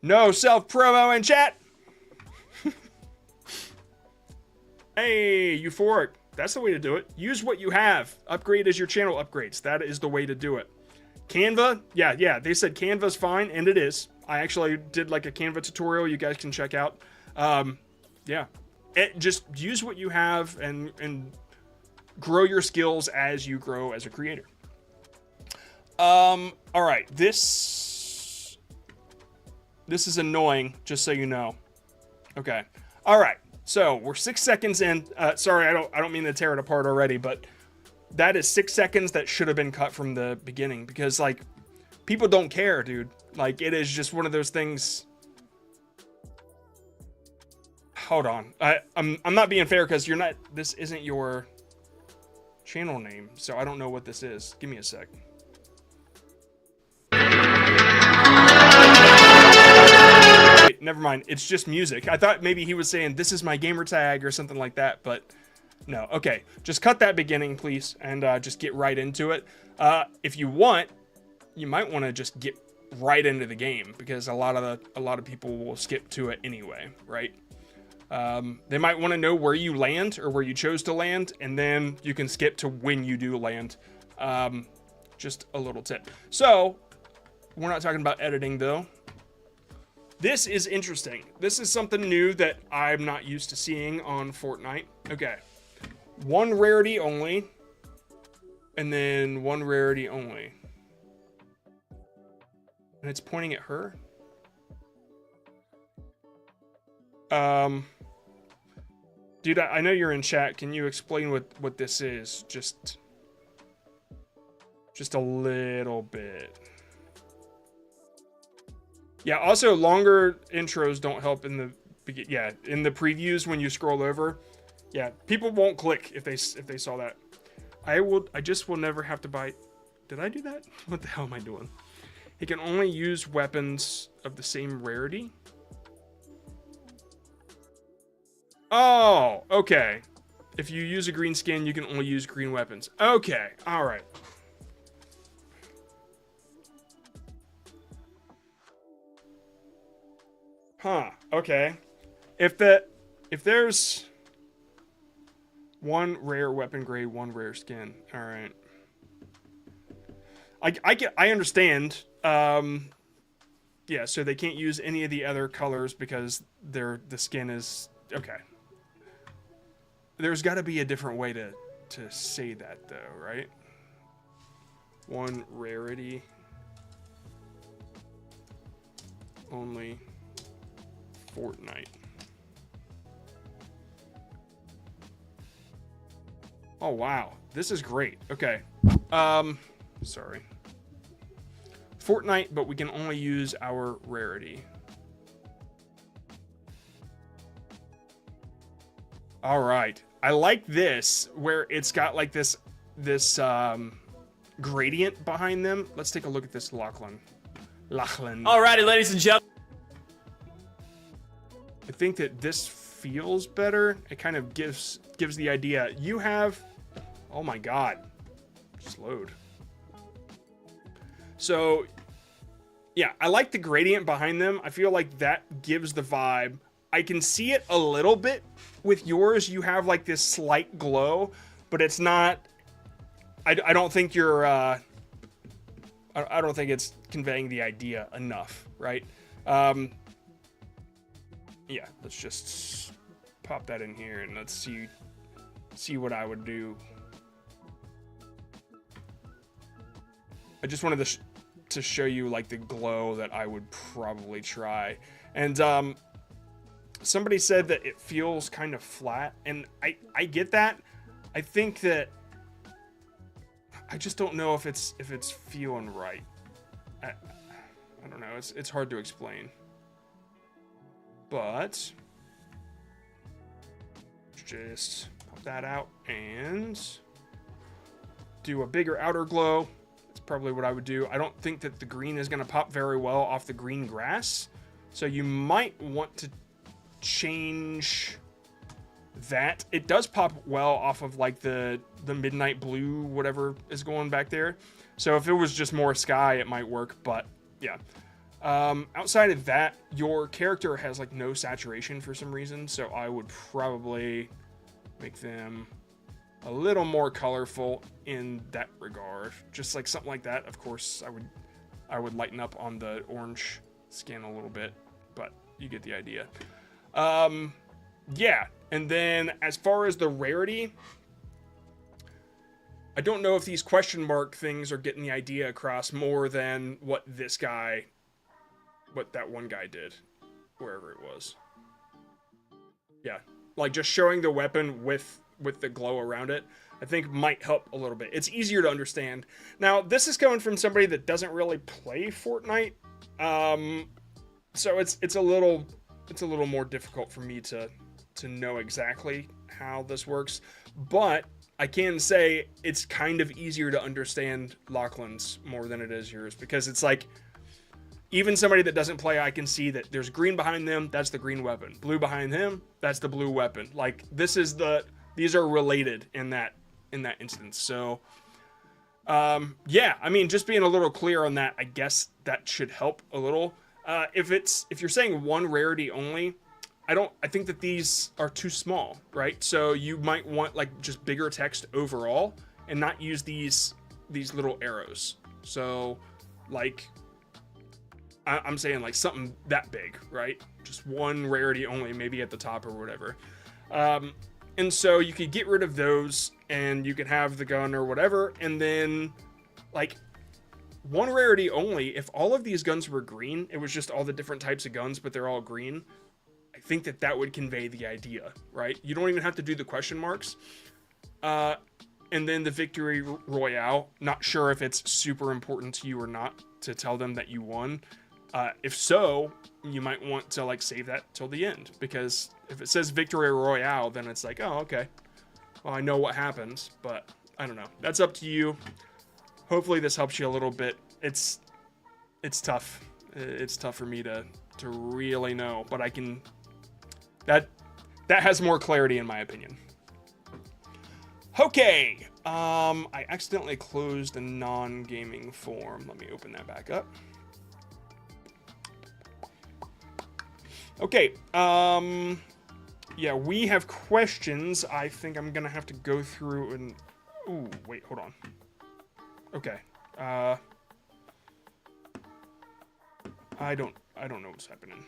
No self-promo in chat. Hey, Euphoric. That's the way to do it. Use what you have. Upgrade as your channel upgrades. That is the way to do it. Canva, yeah. They said Canva's fine, and it is. I actually did like a Canva tutorial you guys can check out. Yeah. Just use what you have and grow your skills as you grow as a creator. All right. This is annoying, just so you know. Okay. All right. So we're 6 seconds in. Sorry, I don't mean to tear it apart already, but that is 6 seconds that should have been cut from the beginning because, like, people don't care, dude. Like, it is just one of those things. Hold on. I'm not being fair because you're not. This isn't your channel name, so I don't know what this is. Give me a sec. Wait, never mind. It's just music. I thought maybe he was saying this is my gamer tag or something like that, but no. Okay, just cut that beginning, please, and just get right into it. If you want, you might want to just get right into the game because a lot of people will skip to it anyway, right? They might want to know where you land or where you chose to land, and then you can skip to when you do land. Just a little tip. So, we're not talking about editing, though. This is interesting. This is something new that I'm not used to seeing on Fortnite. Okay. One rarity only, and then one rarity only. And it's pointing at her? Dude, I know you're in chat. Can you explain what this is? Just a little bit. Yeah, also longer intros don't help in the in the previews when you scroll over. Yeah, people won't click if they saw that. I just will never have to buy. Did I do that? What the hell am I doing? He can only use weapons of the same rarity. Oh, okay. If you use a green skin, you can only use green weapons. Okay, all right. Huh, okay. If there's one rare weapon grade, one rare skin. All right. I understand. Yeah, so they can't use any of the other colors because the skin is okay. There's got to be a different way to say that though, right? One rarity only Fortnite. Oh wow, this is great. Okay. Sorry. Fortnite, but we can only use our rarity. All right. I like this where it's got like this gradient behind them. Let's take a look at this Lachlan. Alrighty, ladies and gentlemen. I think that this feels better. It kind of gives the idea. You have, oh my god, just load. So, yeah, I like the gradient behind them. I feel like that gives the vibe. I can see it a little bit with yours. You have like this slight glow, but it's not. I don't think you're. I don't think it's conveying the idea enough, right? Yeah, let's just pop that in here and let's see what I would do. I just wanted to show you like the glow that I would probably try. And somebody said that it feels kind of flat, and I get that. I think that I just don't know if it's feeling right. I don't know. It's hard to explain. But just pop that out and do a bigger outer glow. That's probably what I would do. I don't think that the green is going to pop very well off the green grass. So you might want to change that. It does pop well off of like the midnight blue, whatever is going back there. So if it was just more sky, it might work. But yeah. Outside of that, your character has like no saturation for some reason. So I would probably make them a little more colorful in that regard. Just like something like that. Of course, I would lighten up on the orange skin a little bit, but you get the idea. Yeah. And then as far as the rarity, I don't know if these question mark things are getting the idea across more than what that one guy did, wherever it was. Yeah. Like just showing the weapon with the glow around it, I think might help a little bit. It's easier to understand. Now, this is coming from somebody that doesn't really play Fortnite. So it's a little more difficult for me to know exactly how this works, but I can say it's kind of easier to understand Lachlan's more than it is yours, because it's like, even somebody that doesn't play, I can see that there's green behind them, that's the green weapon. Blue behind him, that's the blue weapon. Like, these are related in that instance. So, yeah, I mean, just being a little clear on that, I guess that should help a little. If you're saying one rarity only, I think that these are too small, right? So you might want like just bigger text overall and not use these little arrows. So like, I'm saying like something that big, right? Just one rarity only, maybe at the top or whatever. And so you could get rid of those and you could have the gun or whatever. And then like one rarity only, if all of these guns were green, it was just all the different types of guns, but they're all green. I think that would convey the idea, right? You don't even have to do the question marks. And then the victory royale, not sure if it's super important to you or not to tell them that you won. If so, you might want to like save that till the end, because if it says victory royale, then it's like, oh, okay, well, I know what happens, but I don't know. That's up to you. Hopefully this helps you a little bit. It's tough. It's tough for me to really know, but I can, that has more clarity in my opinion. Okay. I accidentally closed the non-gaming form. Let me open that back up. Okay, yeah, we have questions. I think I'm gonna have to go through and... Ooh, wait, hold on. Okay, I don't know what's happening.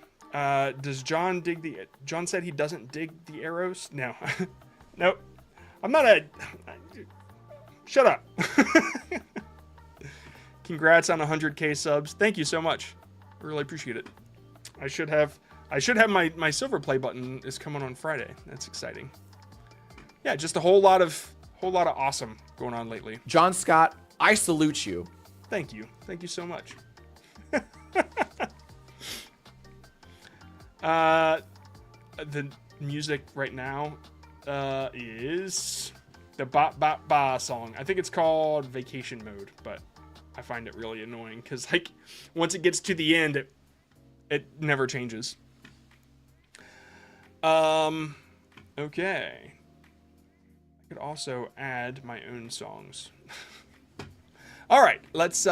Does John dig the... John said he doesn't dig the arrows? No. Nope. I'm not a... Shut up. Congrats on 100K subs. Thank you so much. I really appreciate it. I should have my silver play button is coming on Friday. That's exciting. Yeah, just a whole lot of awesome going on lately. John Scott, I salute you. Thank you. Thank you so much. The music right now is the Ba Ba Ba song. I think it's called Vacation Mode, but I find it really annoying because like once it gets to the end, it never changes. Okay. I could also add my own songs. All right, let's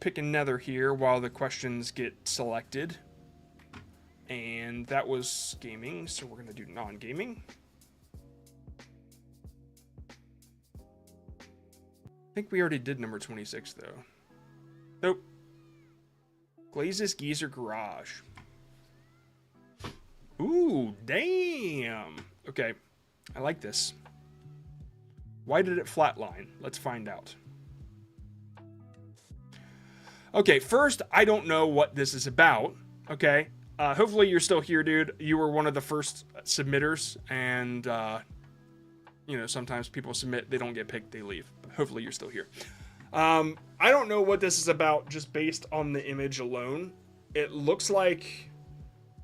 pick another here while the questions get selected. And that was gaming, so we're gonna do non-gaming. I think we already did number 26 though. Nope. Glazes Geezer Garage. Ooh, damn. Okay, I like this. Why did it flatline? Let's find out. Okay, first, I don't know what this is about. Okay, hopefully you're still here, dude. You were one of the first submitters, and you know, sometimes people submit, they don't get picked, they leave. But hopefully you're still here. I don't know what this is about just based on the image alone. It looks like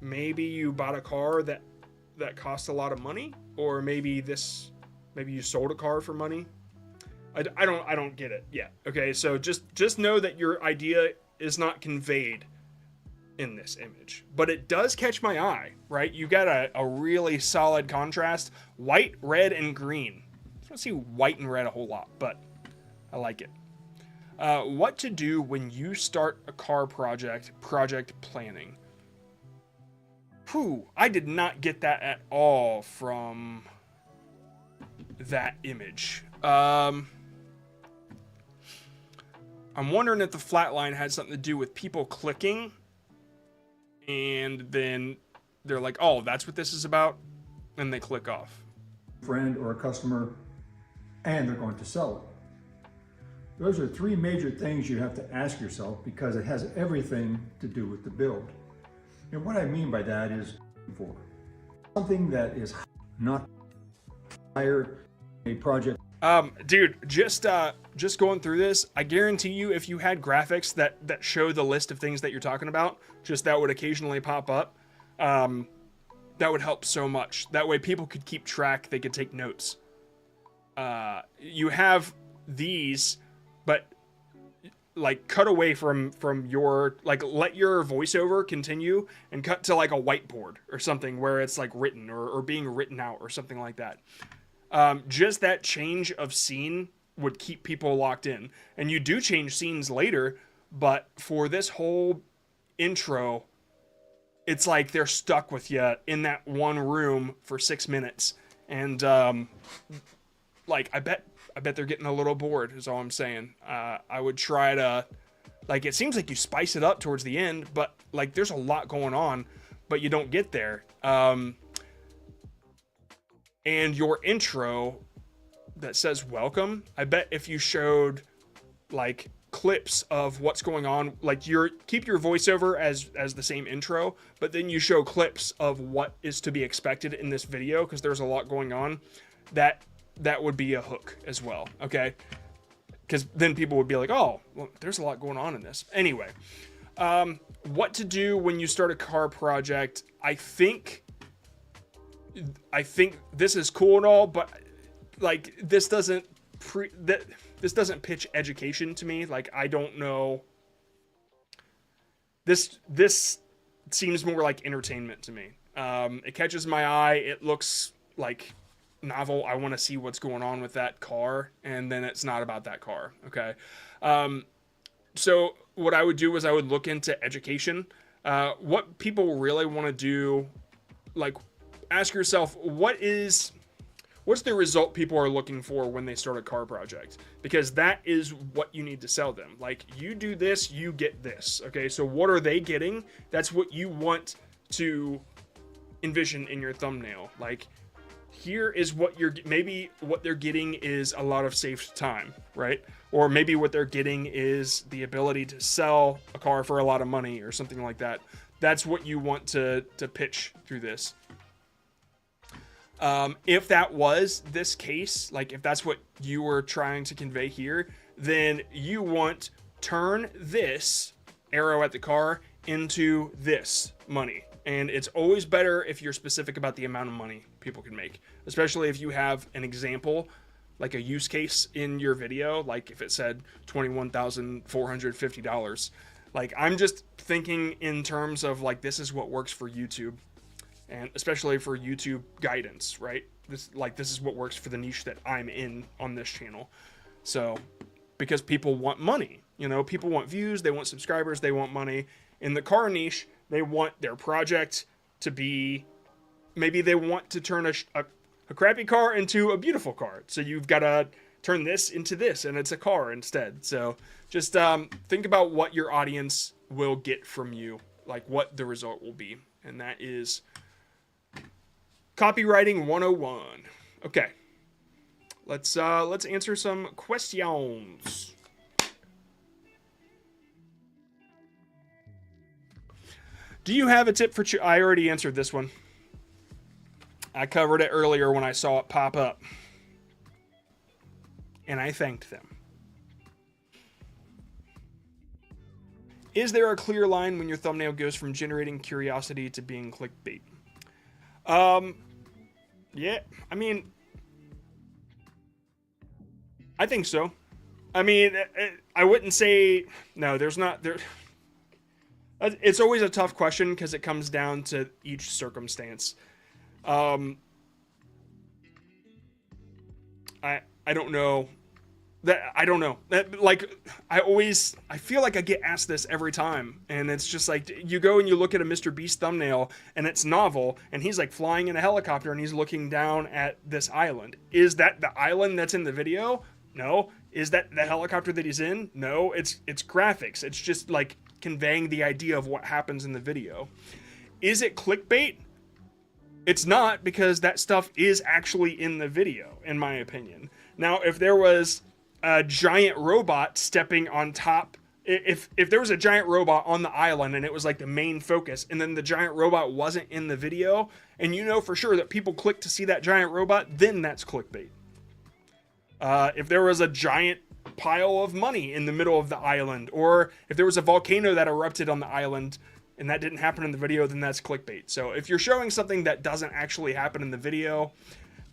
maybe you bought a car that cost a lot of money, or maybe you sold a car for money. I don't get it yet. Okay, so just know that your idea is not conveyed in this image, but it does catch my eye, right? You got a really solid contrast, white, red, and green. I don't see white and red a whole lot, but I like it. What to do when you start a car project planning. Whew, I did not get that at all from that image. I'm wondering if the flat line had something to do with people clicking, and then they're like, oh, that's what this is about, and they click off. Friend or a customer, and they're going to sell it. Those are three major things you have to ask yourself, because it has everything to do with the build. And what I mean by that is for something that is not higher a project. Dude, just going through this, I guarantee you, if you had graphics that show the list of things that you're talking about, just that would occasionally pop up, that would help so much. That way people could keep track, they could take notes. You have these, but like cut away from your, like, let your voiceover continue and cut to like a whiteboard or something where it's like written or being written out or something like that. Just that change of scene would keep people locked in. And you do change scenes later, but for this whole intro, it's like they're stuck with you in that one room for 6 minutes. And like I bet they're getting a little bored, is all I'm saying. I would try to, like, it seems like you spice it up towards the end, but like there's a lot going on, but you don't get there. And your intro that says welcome, I bet if you showed like clips of what's going on, like keep your voiceover as the same intro, but then you show clips of what is to be expected in this video, because there's a lot going on, that would be a hook as well, okay? Because then people would be like, oh, well, there's a lot going on in this. Anyway, what to do when you start a car project. I think this is cool and all, but like this doesn't pitch education to me. Like, I don't know. This seems more like entertainment to me. It catches my eye. It looks like novel. I want to see what's going on with that car, and then it's not about that car. Okay. So what I would do is I would look into education. What people really want to do, like, ask yourself, what's the result people are looking for when they start a car project? Because that is what you need to sell them. Like, you do this, you get this. Okay, so what are they getting? That's what you want to envision in your thumbnail. Like, here is what maybe what they're getting is a lot of saved time, right? Or maybe what they're getting is the ability to sell a car for a lot of money or something like that. That's what you want to pitch through this. If that was this case, like if that's what you were trying to convey here, then you want turn this arrow at the car into this money. And it's always better if you're specific about the amount of money people can make, especially if you have an example, like a use case in your video, like if it said $21,450. Like, I'm just thinking in terms of like, this is what works for YouTube. And especially for YouTube guidance, right? This is what works for the niche that I'm in on this channel. So, because people want money, you know, people want views, they want subscribers, they want money. In the car niche, they want their project to be, maybe they want to turn a crappy car into a beautiful car. So you've got to turn this into this, and it's a car instead. So just think about what your audience will get from you, like what the result will be. And that is Copywriting 101. Okay. Let's answer some questions. Do you have a tip for I already answered this one. I covered it earlier when I saw it pop up. and I thanked them. Is there a clear line when your thumbnail goes from generating curiosity to being clickbait? Yeah, I mean, I think so. I mean, I wouldn't say, no, there's not, there. It's always a tough question because it comes down to each circumstance. I don't know. I don't know. I feel like I get asked this every time, and it's just like, you go and you look at a Mr. Beast thumbnail, and it's novel, and he's like flying in a helicopter, and he's looking down at this island. Is that the island that's in the video? No. Is that the helicopter that he's in? No. It's graphics. It's just like conveying the idea of what happens in the video. Is it clickbait? It's not, because that stuff is actually in the video, in my opinion. Now, if there was a giant robot stepping on top, if there was a giant robot on the island and it was like the main focus, and then the giant robot wasn't in the video, and you know for sure that people click to see that giant robot, then that's clickbait. If there was a giant pile of money in the middle of the island, or if there was a volcano that erupted on the island and that didn't happen in the video, then that's clickbait. So if you're showing something that doesn't actually happen in the video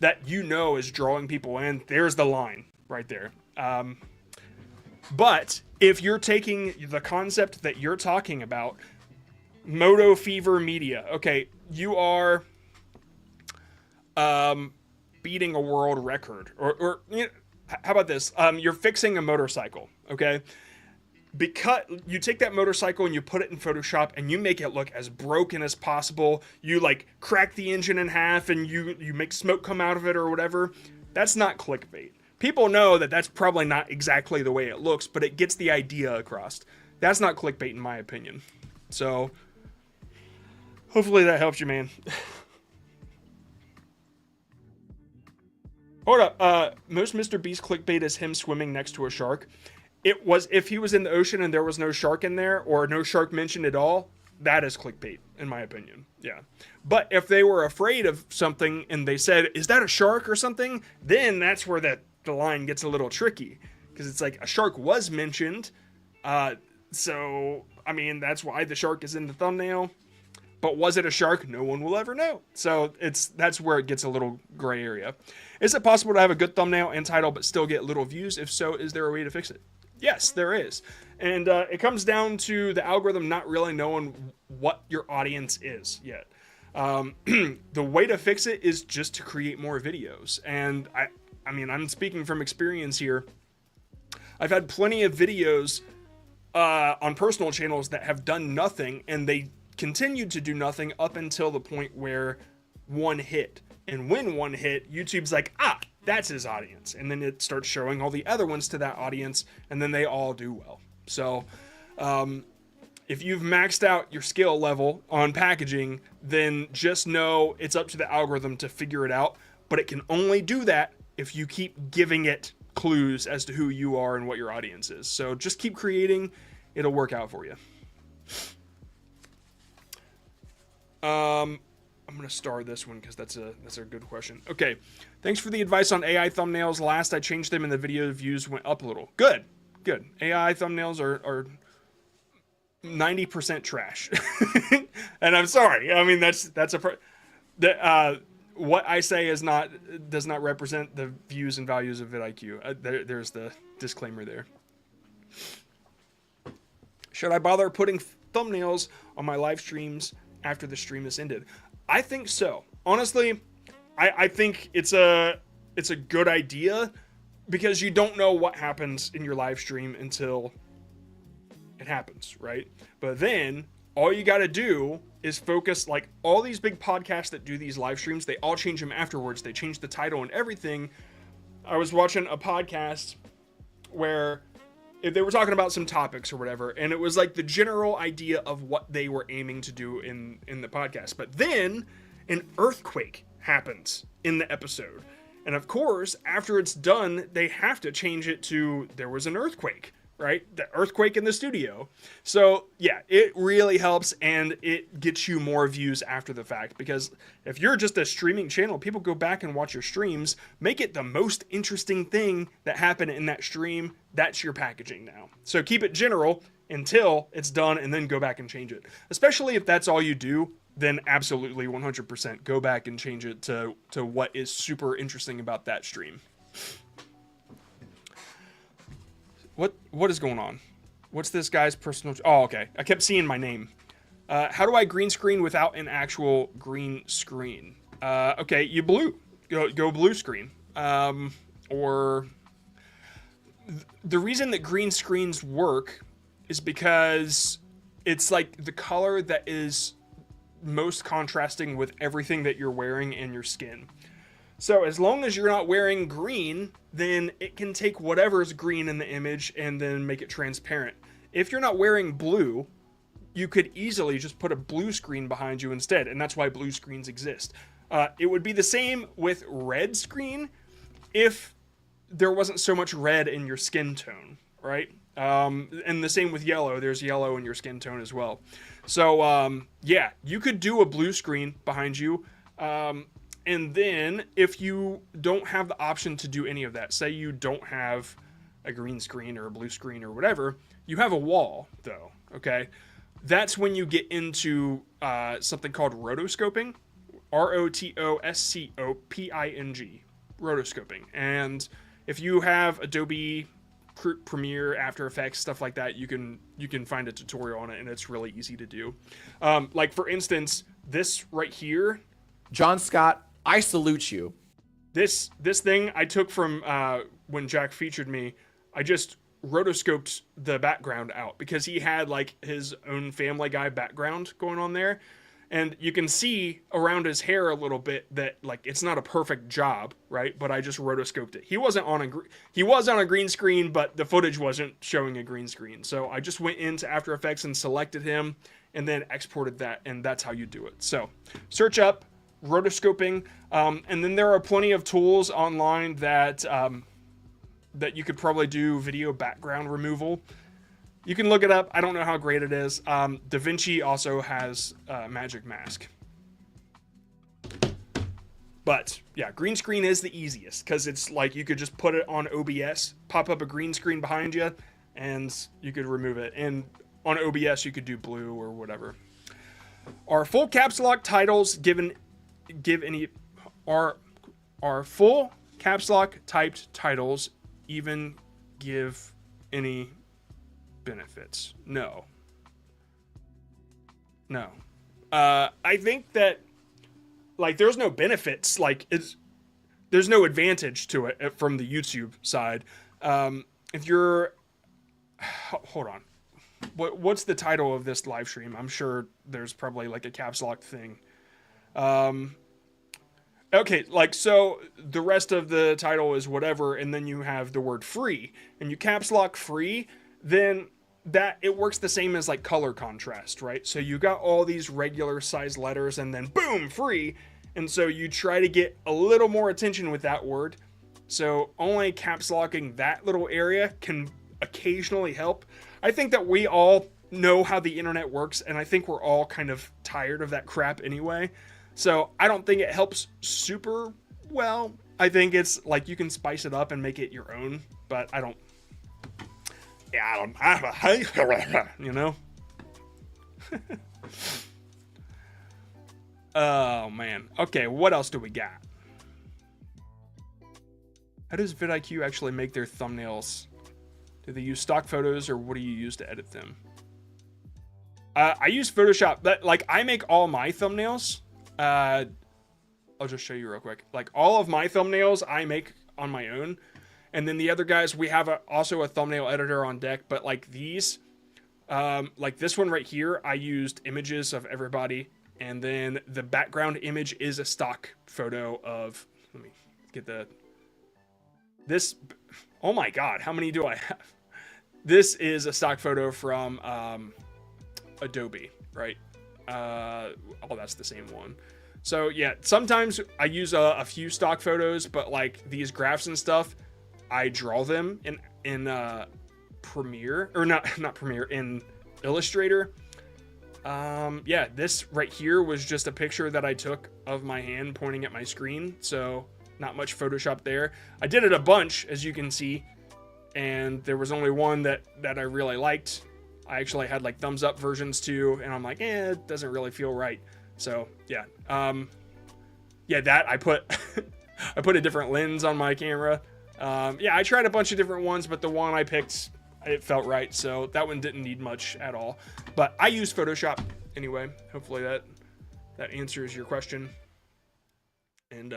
that you know is drawing people in, there's the line right there. But if you're taking the concept that you're talking about, Moto Fever Media, okay, you are beating a world record, or you know, how about this? You're fixing a motorcycle, okay? Because you take that motorcycle and you put it in Photoshop and you make it look as broken as possible. You like crack the engine in half and you make smoke come out of it or whatever. That's not clickbait. People know that that's probably not exactly the way it looks, but it gets the idea across. That's not clickbait in my opinion. So hopefully that helps you, man. Hold up. Most Mr. Beast clickbait is him swimming next to a shark. It was, if he was in the ocean and there was no shark in there, or no shark mentioned at all, that is clickbait, in my opinion. Yeah. But if they were afraid of something and they said, is that a shark or something? Then that's where the line gets a little tricky. Because it's like, a shark was mentioned. So, I mean, that's why the shark is in the thumbnail. But was it a shark? No one will ever know. So that's where it gets a little gray area. Is it possible to have a good thumbnail and title but still get little views? If so, is there a way to fix it? Yes, there is. And it comes down to the algorithm not really knowing what your audience is yet. The way to fix it is just to create more videos. And I mean, I'm speaking from experience here. I've had plenty of videos on personal channels that have done nothing, and they continued to do nothing up until the point where one hit. And when one hit, YouTube's like, that's his audience. And then it starts showing all the other ones to that audience, and then they all do well. So if you've maxed out your skill level on packaging, then just know it's up to the algorithm to figure it out. But it can only do that if you keep giving it clues as to who you are and what your audience is. So just keep creating. It'll work out for you. I'm going to star this one because that's a good question. Okay. Thanks for the advice on AI thumbnails. Last I changed them and the video views went up a little. Good. Good. AI thumbnails are 90% trash. And I'm sorry. I mean, what I say does not represent the views and values of vidIQ. There's the disclaimer there. Should I bother putting thumbnails on my live streams after the stream is ended? I think so. Honestly, I think it's a good idea, because you don't know what happens in your live stream until it happens, right? But then all you got to do is focus. Like all these big podcasts that do these live streams, they all change them afterwards. They change the title and everything. I was watching a podcast where they were talking about some topics or whatever, and it was like the general idea of what they were aiming to do in the podcast. But then an earthquake happens in the episode. And of course, after it's done, they have to change it to there was an earthquake. right? The earthquake in the studio. So yeah, it really helps, and it gets you more views after the fact, because if you're just a streaming channel, people go back and watch your streams. Make it the most interesting thing that happened in that stream. That's your packaging now. So keep it general until it's done, and then go back and change it. Especially if that's all you do, then absolutely 100% go back and change it to what is super interesting about that stream. What is going on? What's this guy's personal? Oh, okay. I kept seeing my name. How do I green screen without an actual green screen? Okay, you go blue screen. Or the reason that green screens work is because it's like the color that is most contrasting with everything that you're wearing and your skin. So as long as you're not wearing green, then it can take whatever's green in the image and then make it transparent. If you're not wearing blue, you could easily just put a blue screen behind you instead, and that's why blue screens exist. It would be the same with red screen if there wasn't so much red in your skin tone, right? And the same with yellow. There's yellow in your skin tone as well. So yeah, you could do a blue screen behind you. And then if you don't have the option to do any of that, say you don't have a green screen or a blue screen or whatever, you have a wall though, okay? That's when you get into something called rotoscoping, rotoscoping, rotoscoping. And if you have Adobe Premiere, After Effects, stuff like that, you can find a tutorial on it, and it's really easy to do. Like for instance, this right here, John Scott, I salute you. This thing I took from when Jack featured me. I just rotoscoped the background out because he had like his own Family Guy background going on there, and you can see around his hair a little bit that like it's not a perfect job, right? But I just rotoscoped it. He was on a green screen, but the footage wasn't showing a green screen. So I just went into After Effects and selected him, and then exported that, and that's how you do it. So search up rotoscoping, and then there are plenty of tools online that that you could probably do video background removal. You can look it up. I don't know how great it is. DaVinci also has Magic Mask. But yeah, green screen is the easiest because it's like you could just put it on OBS, pop up a green screen behind you, and you could remove it. And on OBS, you could do blue or whatever. Are full caps lock titles are full caps lock typed titles even give any benefits? No. I think that like there's no benefits, like there's no advantage to it from the YouTube side. If you're hold on, what's the title of this live stream? I'm sure there's probably like a caps lock thing. Okay, like, so the rest of the title is whatever, and then you have the word free, and you caps lock free, then that, it works the same as like color contrast, right? So you got all these regular size letters, and then boom, free, and so you try to get a little more attention with that word. So only caps locking that little area can occasionally help. I think that we all know how the internet works, and I think we're all kind of tired of that crap anyway. So I don't think it helps super well. I think it's like you can spice it up and make it your own, but I don't, you know? Oh man. Okay, what else do we got? How does vidIQ actually make their thumbnails? Do they use stock photos, or what do you use to edit them? I use Photoshop. But like, I make all my thumbnails. I'll just show you real quick. Like, all of my thumbnails I make on my own, and then the other guys, we have also a thumbnail editor on deck. But like these, like this one right here, I used images of everybody, and then the background image is a stock photo of. Let me get this. Oh my God, how many do I have? This is a stock photo from Adobe, right? Oh, that's the same one. So yeah, sometimes I use a few stock photos, but like these graphs and stuff, I draw them in Premiere, or not Premiere, in Illustrator. Yeah, this right here was just a picture that I took of my hand pointing at my screen, so not much Photoshop there. I did it a bunch, as you can see, and there was only one that I really liked. I actually had like thumbs up versions too, and I'm like, it doesn't really feel right. So yeah, yeah, that I put I put a different lens on my camera. Yeah, I tried a bunch of different ones, but the one I picked, it felt right, so that one didn't need much at all. But I use Photoshop anyway. Hopefully that answers your question. And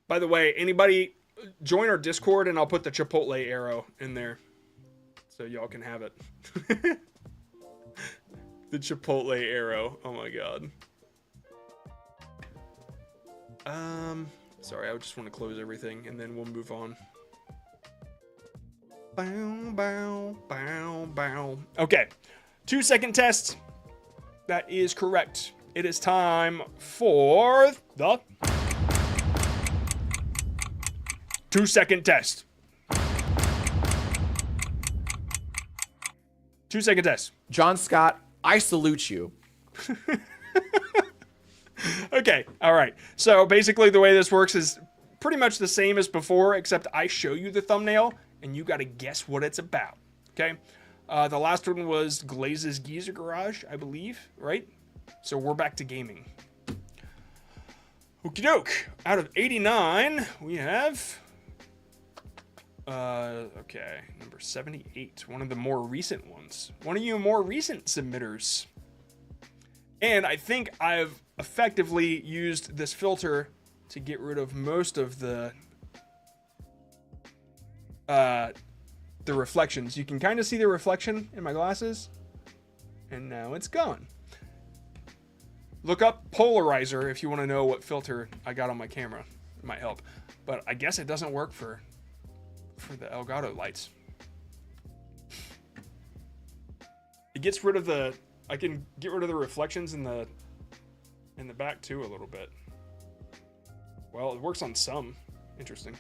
by the way, anybody join our Discord, and I'll put the Chipotle arrow in there so y'all can have it. The Chipotle arrow. Oh my god. Sorry, I just want to close everything and then we'll move on. Bow, bow, bow, bow. Okay, 2-second test. That is correct. It is time for the 2-second test. 2-second test. John Scott, I salute you. Okay, all right. So basically the way this works is pretty much the same as before, except I show you the thumbnail and you got to guess what it's about. Okay. The last one was Glaze's Geezer Garage, I believe, right? So we're back to gaming. Okie doke. Out of 89, we have okay, number 78, one of the more recent ones. One of you more recent submitters. And I think I've effectively used this filter to get rid of most of the reflections. You can kind of see the reflection in my glasses, and now it's gone. Look up polarizer if you want to know what filter I got on my camera. It might help, but I guess it doesn't work for the Elgato lights. It gets rid of the, I can get rid of the reflections in the back too a little bit. Well, it works on some. Interesting.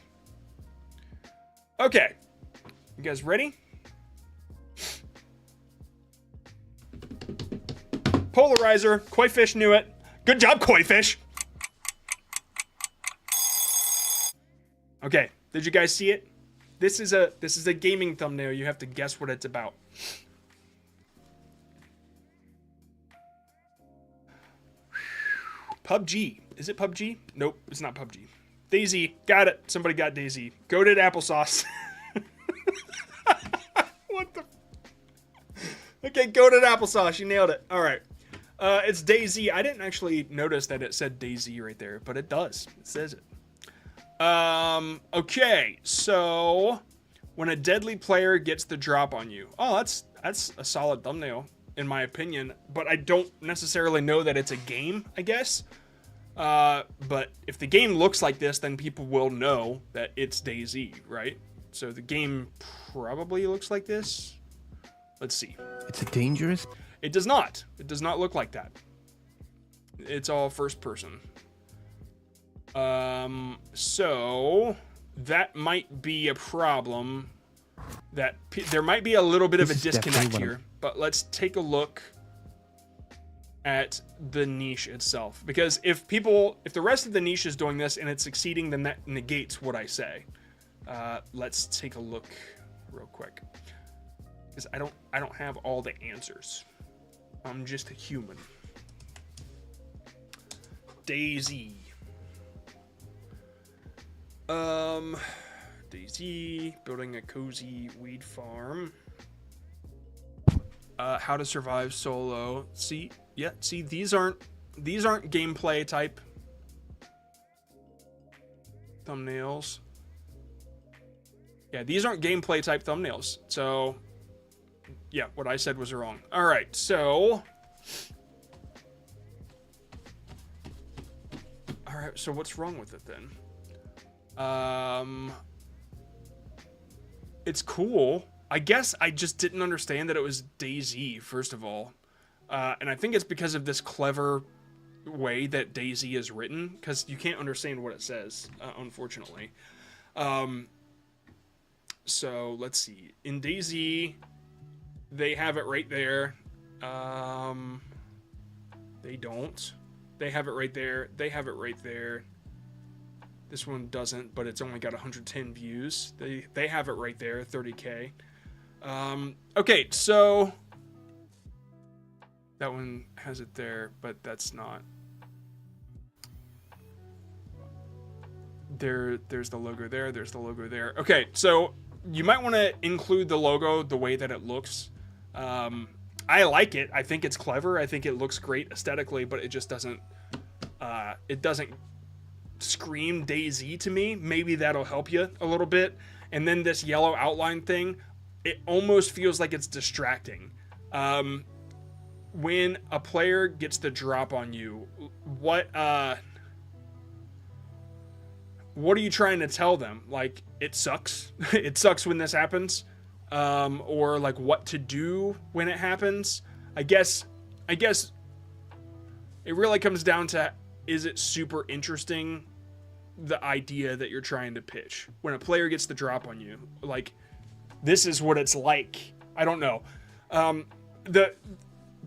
Okay. You guys ready? Polarizer. Koi Fish knew it. Good job, Koi Fish. Okay. Did you guys see it? This is a gaming thumbnail. You have to guess what it's about. PUBG. Is it PUBG? Nope, it's not PUBG. Daisy. Got it. Somebody got Daisy. Goated applesauce. What the? Okay, goated applesauce. You nailed it. All right. It's Daisy. I didn't actually notice that it said Daisy right there, but it does. It says it. Okay. So when a deadly player gets the drop on you. Oh, that's a solid thumbnail in my opinion, but I don't necessarily know that it's a game, I guess. But if the game looks like this, then people will know that it's DayZ, right? So the game probably looks like this. Let's see. It's a dangerous. It does not. It does not look like that. It's all first person. So that might be a problem. That there might be a little bit of a disconnect here, but let's take a look at the niche itself, because if the rest of the niche is doing this and it's succeeding, then that negates what I say. Let's take a look real quick, because I don't have all the answers. I'm just a human. Daisy. Daisy building a cozy weed farm. How to survive solo. See, these aren't gameplay type thumbnails. Yeah, these aren't gameplay type thumbnails. So, yeah, what I said was wrong. All right, so. All right, so what's wrong with it then? It's cool. I guess I just didn't understand that it was DayZ, first of all. And I think it's because of this clever way that DayZ is written, because you can't understand what it says, unfortunately. So let's see. In DayZ, they have it right there. They don't. They have it right there. They have it right there. This one doesn't, but it's only got 110 views. They have it right there, 30K. Okay, so that one has it there, but that's not. There's the logo there. There's the logo there. Okay, so you might want to include the logo the way that it looks. I like it. I think it's clever. I think it looks great aesthetically, but it just doesn't. It doesn't scream DayZ to me. Maybe that'll help you a little bit. And then this yellow outline thing, it almost feels like it's distracting. When a player gets the drop on you, what are you trying to tell them? Like, it sucks. It sucks when this happens. Or like what to do when it happens. I guess it really comes down to, is it super interesting, the idea that you're trying to pitch? When a player gets the drop on you, like, this is what it's like. I don't know.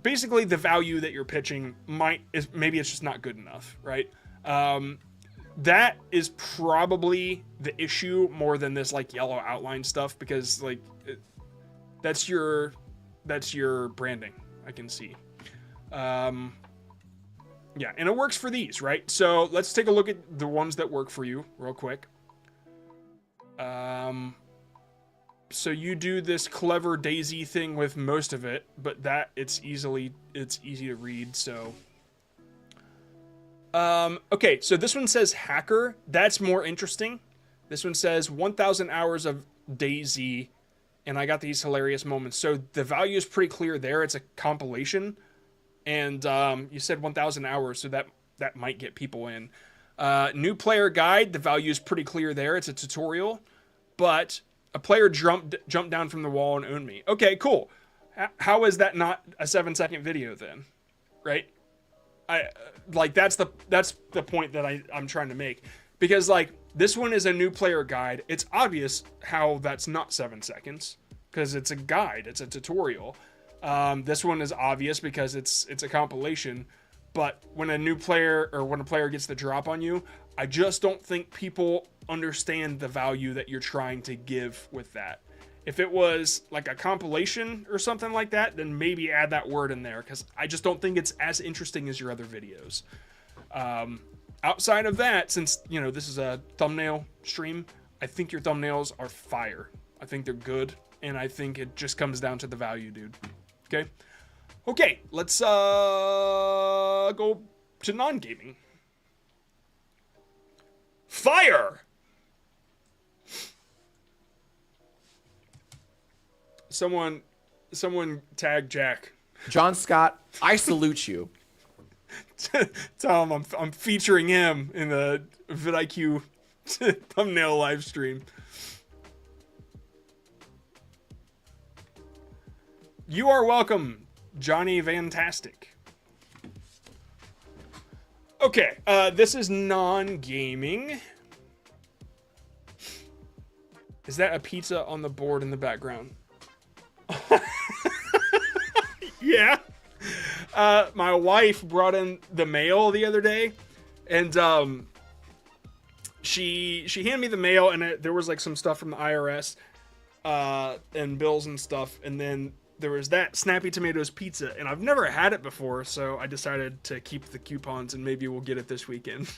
Basically the value that you're pitching maybe it's just not good enough, right? That is probably the issue more than this like yellow outline stuff, because like that's your branding. I can see. Yeah, and it works for these, right? So let's take a look at the ones that work for you real quick. So you do this clever DayZ thing with most of it, but it's easy to read. So, okay, so this one says hacker. That's more interesting. This one says 1,000 hours of DayZ, and I got these hilarious moments. So the value is pretty clear there. It's a compilation, and you said 1,000 hours, so that might get people in. New player guide. The value is pretty clear there. It's a tutorial, but a player jumped down from the wall and owned me. Okay, cool. How is that not a 7-second video then? Right? That's the point that I'm trying to make, because like this one is a new player guide. It's obvious how that's not 7 seconds, because it's a guide. It's a tutorial. This one is obvious because it's a compilation. But when a player gets the drop on you, I just don't think people understand the value that you're trying to give with that. If it was like a compilation or something like that, then maybe add that word in there, because I just don't think it's as interesting as your other videos. Outside of that, since this is a thumbnail stream, I think your thumbnails are fire. I think they're good, and I think it just comes down to the value, dude. Okay, let's go to non-gaming. Fire! Someone tag Jack. John Scott, I salute you. Tell him I'm featuring him in the vidIQ thumbnail live stream. You are welcome, Johnny Fantastic. Okay, this is non-gaming. Is that a pizza on the board in the background? Yeah. My wife brought in the mail the other day, and she handed me the mail, and there was like some stuff from the IRS and bills and stuff, and then there was that Snappy Tomatoes pizza, and I've never had it before, so I decided to keep the coupons, and maybe we'll get it this weekend.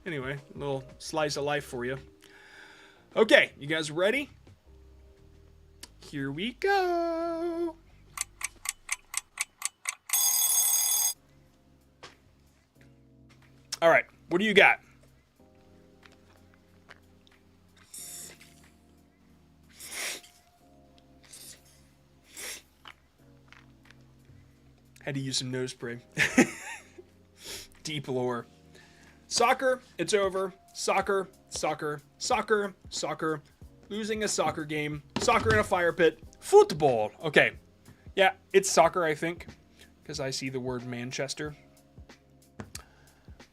Anyway, a little slice of life for you. Okay, you guys ready? Here we go. All right, what do you got? Had to use some nose spray. Deep lore. Soccer, it's over. Soccer, soccer, soccer, soccer. Losing a soccer game. Soccer in a fire pit. Football. Okay. Yeah, it's soccer, I think, because I see the word Manchester.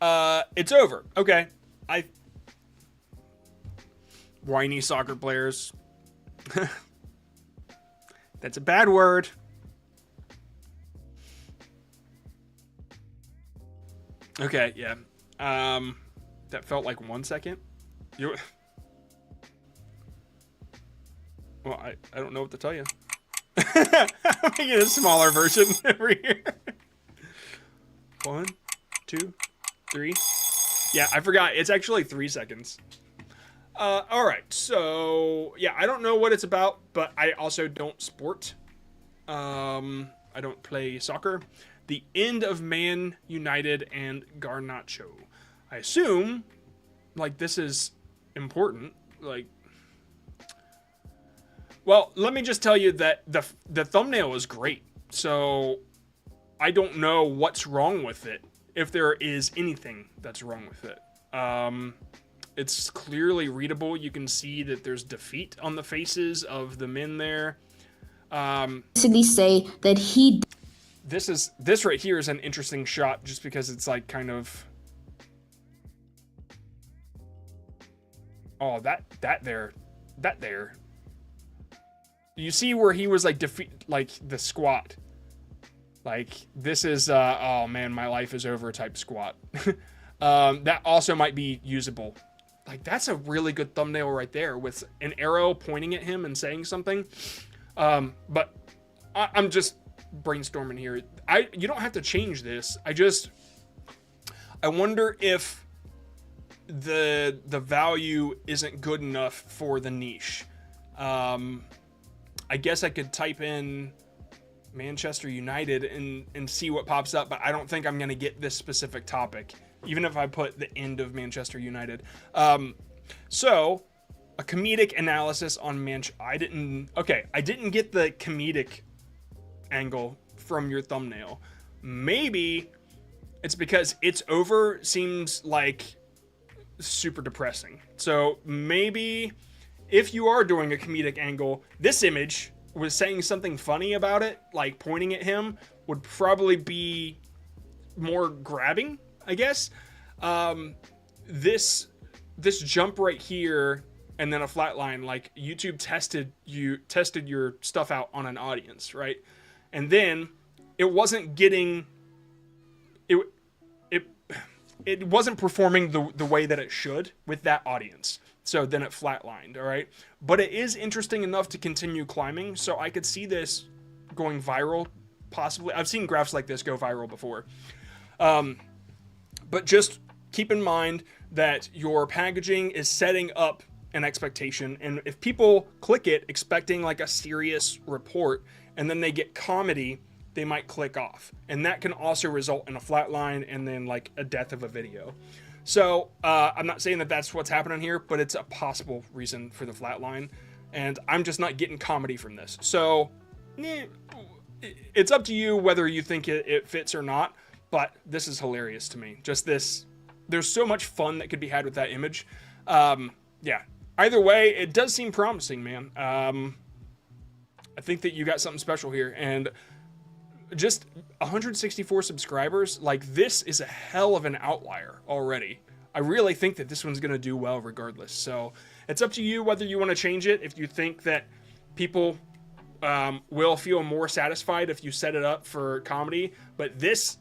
It's over. Okay. Whiny soccer players. That's a bad word. Okay, yeah. That felt like 1 second. You. Well, I don't know what to tell you. I'm making a smaller version over here. 1, 2, 3. Yeah, I forgot. It's actually 3 seconds. All right. So yeah, I don't know what it's about, but I also don't sport. I don't play soccer. The end of Man United and Garnacho. I assume, like, this is important. Like, well, let me just tell you that the thumbnail is great. So I don't know what's wrong with it, if there is anything that's wrong with it. It's clearly readable. You can see that there's defeat on the faces of the men there. Say that he. This right here is an interesting shot, just because it's like kind of. Oh, that there. You see where he was like like the squat. Like, this is oh man, my life is over type squat. That also might be usable. Like, that's a really good thumbnail right there with an arrow pointing at him and saying something. But I'm just brainstorming here. You don't have to change this. I wonder if the value isn't good enough for the niche. I guess I could type in Manchester United and see what pops up, but I don't think I'm going to get this specific topic, even if I put the end of Manchester United. So a comedic analysis on I didn't get the comedic angle from your thumbnail. Maybe it's because It's Over seems like super depressing. So maybe if you are doing a comedic angle, this image was saying something funny about it, like pointing at him, would probably be more grabbing, I guess. This jump right here and then a flat line, like YouTube tested your stuff out on an audience, right? And then it wasn't getting it wasn't performing the way that it should with that audience. So then it flatlined, all right? But it is interesting enough to continue climbing, so I could see this going viral, possibly. I've seen graphs like this go viral before. But just keep in mind that your packaging is setting up an expectation, and if people click it expecting like a serious report, and then they get comedy, they might click off. And that can also result in a flatline and then like a death of a video. So I'm not saying that that's what's happening here, but it's a possible reason for the flatline. And I'm just not getting comedy from this. So it's up to you whether you think it fits or not. But this is hilarious to me. Just this. There's so much fun that could be had with that image. Yeah. Either way, it does seem promising, man. I think that you got something special here. And just 164 subscribers, like, this is a hell of an outlier already. I really think that this one's going to do well regardless. So it's up to you whether you want to change it. If you think that people will feel more satisfied if you set it up for comedy. But this,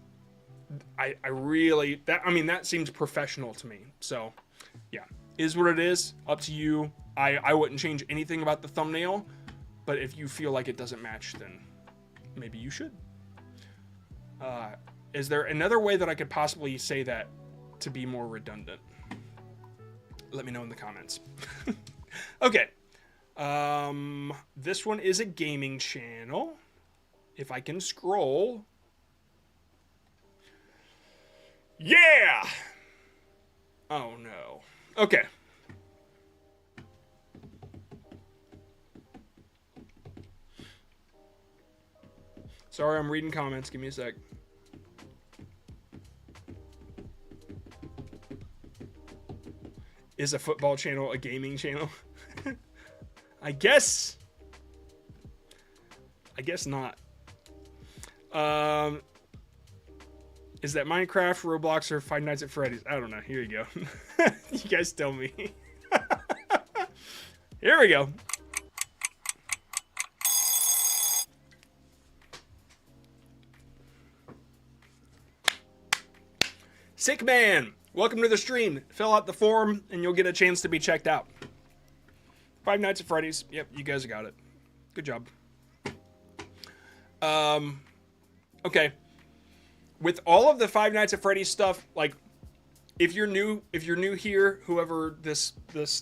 that seems professional to me. So yeah, is what it is. Up to you. I wouldn't change anything about the thumbnail, but if you feel like it doesn't match, then maybe you should. Is there another way that I could possibly say that to be more redundant? Let me know in the comments. Okay. This one is a gaming channel. If I can scroll. Yeah! Oh no. Okay. Sorry, I'm reading comments. Give me a sec. Is a football channel a gaming channel? I guess not. Is that Minecraft, Roblox, or Five Nights at Freddy's? I don't know. Here you go. You guys tell me. Here we go. Sick man, welcome to the stream. Fill out the form and you'll get a chance to be checked out. Five Nights at Freddy's. Yep, you guys got it. Good job. Okay. With all of the Five Nights at Freddy's stuff, like, if you're new here, whoever this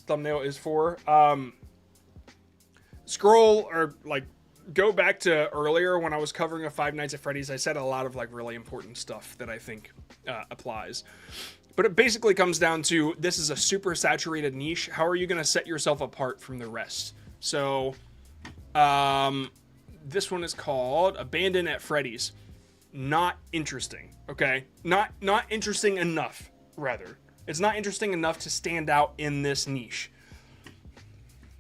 thumbnail is for, scroll or like go back to earlier when I was covering a Five Nights at Freddy's. I said a lot of like really important stuff that I think applies. But it basically comes down to, this is a super saturated niche. How are you going to set yourself apart from the rest? So, this one is called Abandoned at Freddy's. Not interesting, okay? Not interesting enough, rather. It's not interesting enough to stand out in this niche.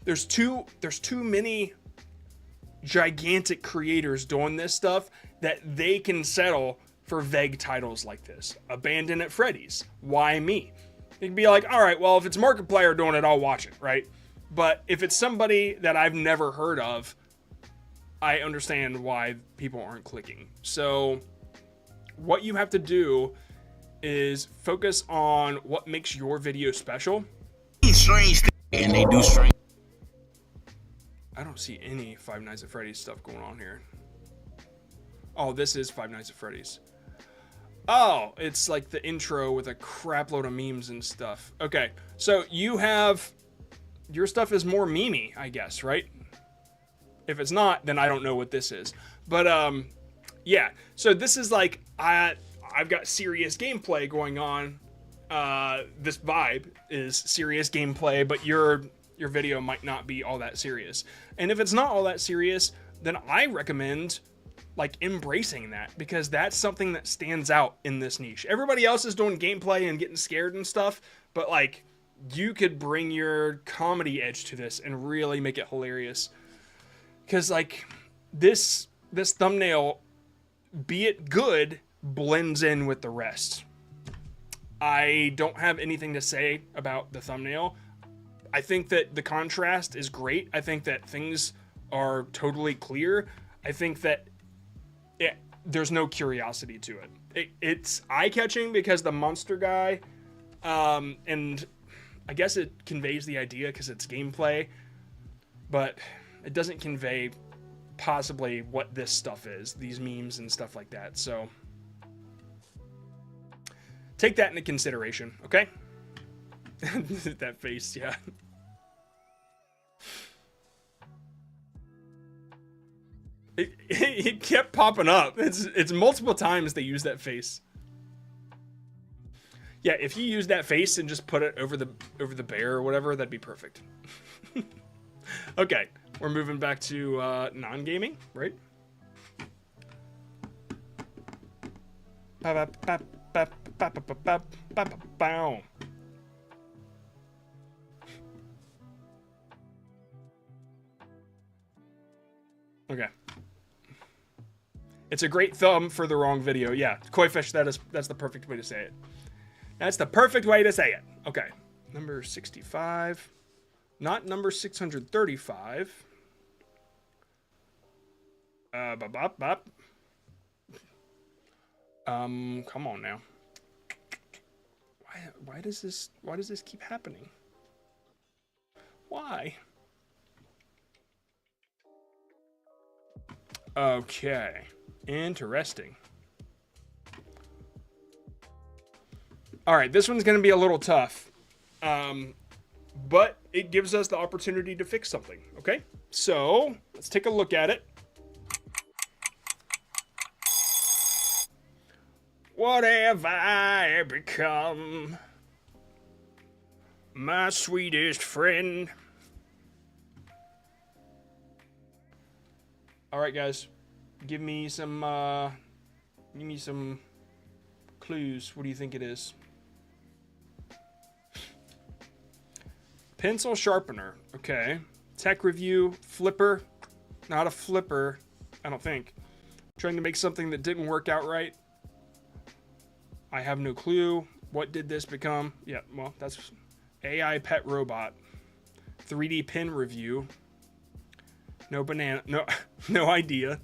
There's too many gigantic creators doing this stuff that they can settle for vague titles like this. Abandoned at Freddy's. Why me? You'd be like, all right, well, if it's Markiplier doing it, I'll watch it, right? But if it's somebody that I've never heard of, I understand why people aren't clicking. So what you have to do is focus on what makes your video special. Strange and they do strange. I don't see any Five Nights at Freddy's stuff going on here. Oh, this is Five Nights at Freddy's. Oh, it's like the intro with a crap load of memes and stuff. Okay, so you have... your stuff is more memey, I guess, right? If it's not, then I don't know what this is. But, yeah. So this is like... I've got serious gameplay going on. This vibe is serious gameplay, but your video might not be all that serious. And if it's not all that serious, then I recommend like embracing that, because that's something that stands out in this niche. Everybody else is doing gameplay and getting scared and stuff, but like you could bring your comedy edge to this and really make it hilarious. Because like this thumbnail, be it good, blends in with the rest. I don't have anything to say about the thumbnail. I think that the contrast is great. I think that things are totally clear. I think that there's no curiosity to it. It's eye-catching because the monster guy, and I guess it conveys the idea because it's gameplay, but it doesn't convey possibly what this stuff is, these memes and stuff like that. So take that into consideration, okay? That face, yeah. It kept popping up. It's multiple times they use that face. Yeah, if you use that face and just put it over the bear or whatever, that'd be perfect. Okay, we're moving back to non-gaming, right? Okay. It's a great thumb for the wrong video. Yeah, Koifish, that's the perfect way to say it. That's the perfect way to say it. Okay. Number 65. Not number 635. Come on now. Why does this keep happening? Why? Okay. Interesting. All right, this one's going to be a little tough. But it gives us the opportunity to fix something, okay? So, let's take a look at it. What have I become? My sweetest friend. All right, guys. Give me some clues. What do you think it is? Pencil sharpener. Okay. Tech review. Flipper. Not a flipper, I don't think. Trying to make something that didn't work out right. I have no clue. What did this become? Yeah, well, that's AI pet robot. 3D pen review. No banana. No, no idea.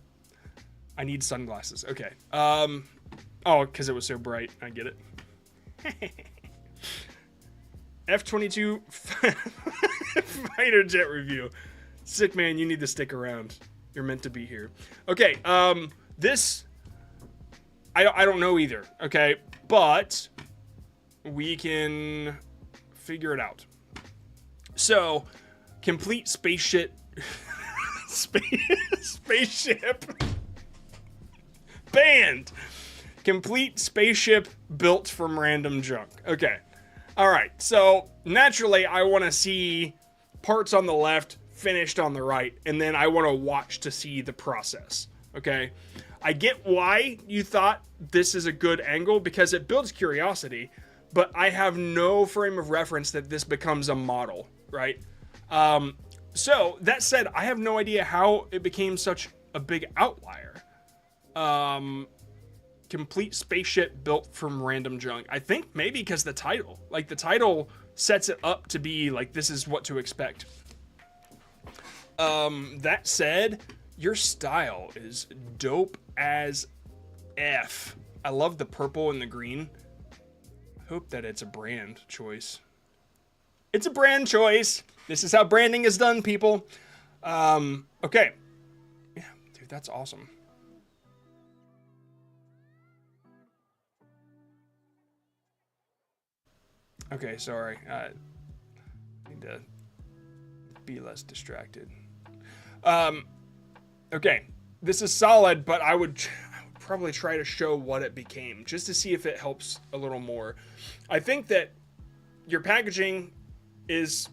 I need sunglasses. Okay. Oh, because it was so bright. I get it. F-22 fighter jet review. Sick man, you need to stick around. You're meant to be here. Okay. This I don't know either. Okay, but we can figure it out. So, complete spaceship. Spaceship banned. Complete spaceship built from random junk. Okay. All right. So naturally, I want to see parts on the left, finished on the right, and then I want to watch to see the process. Okay. I get why you thought this is a good angle because it builds curiosity, but I have no frame of reference that this becomes a model, right? So that said, I have no idea how it became such a big outlier. Complete spaceship built from random junk. I think maybe because the title, like the title sets it up to be like, this is what to expect. That said, your style is dope as F. I love the purple and the green. Hope that it's a brand choice. It's a brand choice. This is how branding is done, people. Okay. Yeah, dude, that's awesome. Okay, sorry. I need to be less distracted. Okay, this is solid, but I would probably try to show what it became, just to see if it helps a little more. I think that your packaging is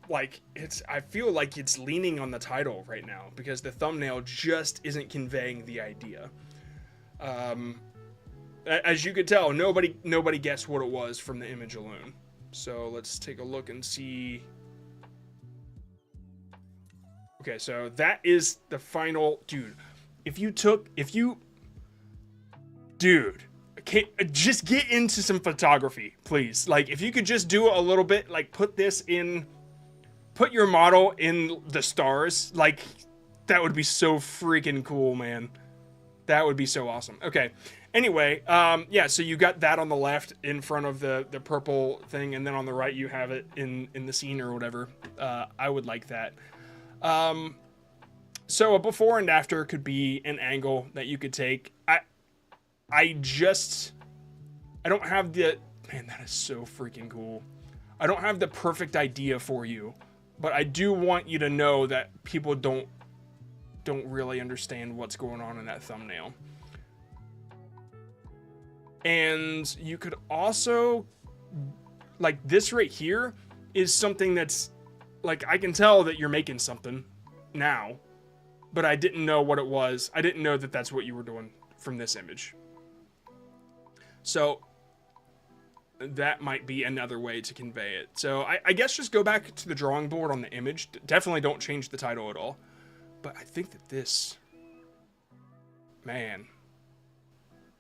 like, I feel like it's leaning on the title right now, because the thumbnail just isn't conveying the idea. As you could tell, nobody guessed what it was from the image alone. So let's take a look and see. Okay, so that is the final, dude. Dude, okay, just get into some photography, please. Like, if you could just do a little bit, like put your model in the stars, like that would be so freaking cool, man. That would be so awesome. Okay. Anyway, yeah, so you got that on the left in front of the purple thing, and then on the right you have it in the scene or whatever. I would like that. So a before and after could be an angle that you could take. I don't have the, man, that is so freaking cool. I don't have the perfect idea for you, but I do want you to know that people don't really understand what's going on in that thumbnail. And you could also, like, this right here is something that's, like, I can tell that you're making something now, but I didn't know what it was. I didn't know that that's what you were doing from this image. So that might be another way to convey it. So I guess just go back to the drawing board on the image. Definitely don't change the title at all. But I think that this, man,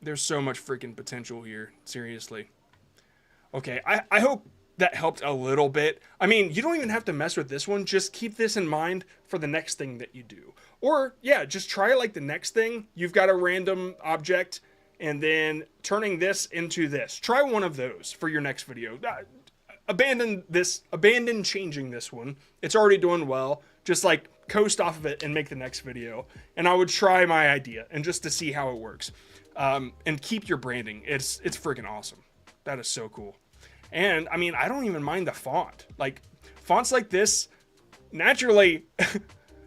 there's so much freaking potential here. Seriously. Okay, I hope that helped a little bit. I mean, you don't even have to mess with this one. Just keep this in mind for the next thing that you do. Or, yeah, just try like the next thing. You've got a random object, and then turning this into this. Try one of those for your next video. Abandon changing this one. It's already doing well. Just like coast off of it and make the next video. And I would try my idea and just to see how it works. And keep your branding. It's freaking awesome. That is so cool. And I mean, I don't even mind the font. Like fonts like this, naturally,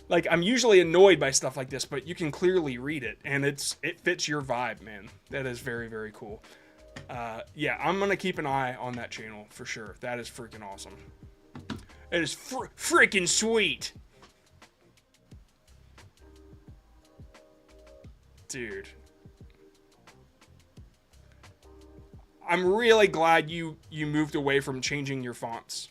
like I'm usually annoyed by stuff like this, but you can clearly read it and it fits your vibe, man. That is very, very cool. Yeah, I'm going to keep an eye on that channel for sure. That is freaking awesome. It is freaking sweet. Dude. I'm really glad you moved away from changing your fonts.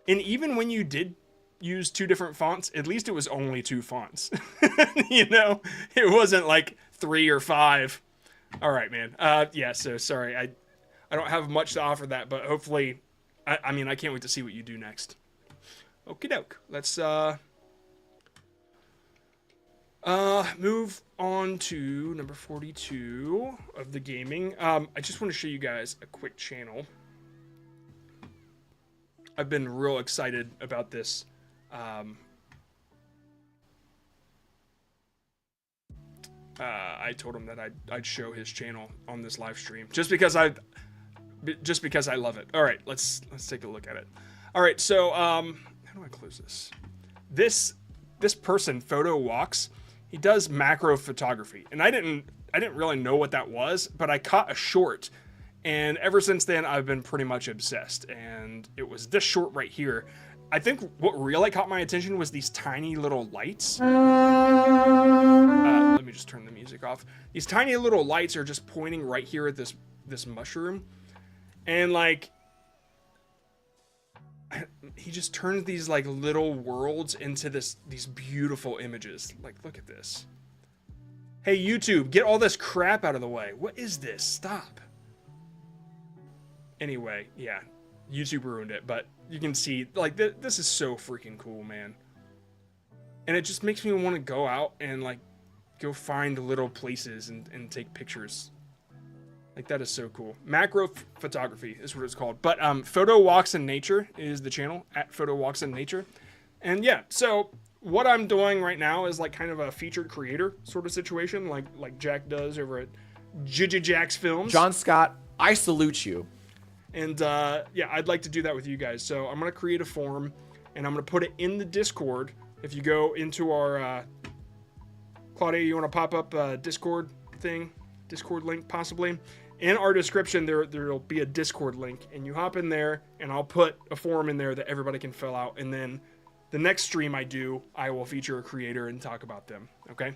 And even when you did use two different fonts, at least it was only two fonts. You know, it wasn't like 3 or 5. All right, man. Yeah, so sorry. I don't have much to offer that, but hopefully I mean, I can't wait to see what you do next. Okie doke. Let's move on to number 42 of the gaming. I just want to show you guys a quick channel. I've been real excited about this. I told him that I'd show his channel on this live stream just because I love it. All right, let's take a look at it. All right, so how do I close this? This person, Photo Walks, he does macro photography, and I didn't really know what that was, but I caught a short, and ever since then I've been pretty much obsessed. And it was this short right here. I think what really caught my attention was these tiny little lights. Let me just turn the music off. These tiny little lights are just pointing right here at this mushroom, and like he just turns these like little worlds into these beautiful images. Like, look at this. Hey YouTube, get all this crap out of the way. What is this? Stop. Anyway, yeah, YouTube ruined it, but you can see like this is so freaking cool, man. And it just makes me want to go out and like go find little places and take pictures. Like, that is so cool. Macro photography is what it's called. But Photo Walks in Nature is the channel, at Photo Walks in Nature. And yeah, so what I'm doing right now is like kind of a featured creator sort of situation, like Jack does over at Jack's Films. John Scott, I salute you. And yeah, I'd like to do that with you guys. So I'm going to create a form, and I'm going to put it in the Discord. If you go into our... Claudia, you want to pop up a Discord thing? Discord link, possibly? In our description, there'll be a Discord link, and you hop in there, and I'll put a form in there that everybody can fill out, and then the next stream I do, I will feature a creator and talk about them, okay?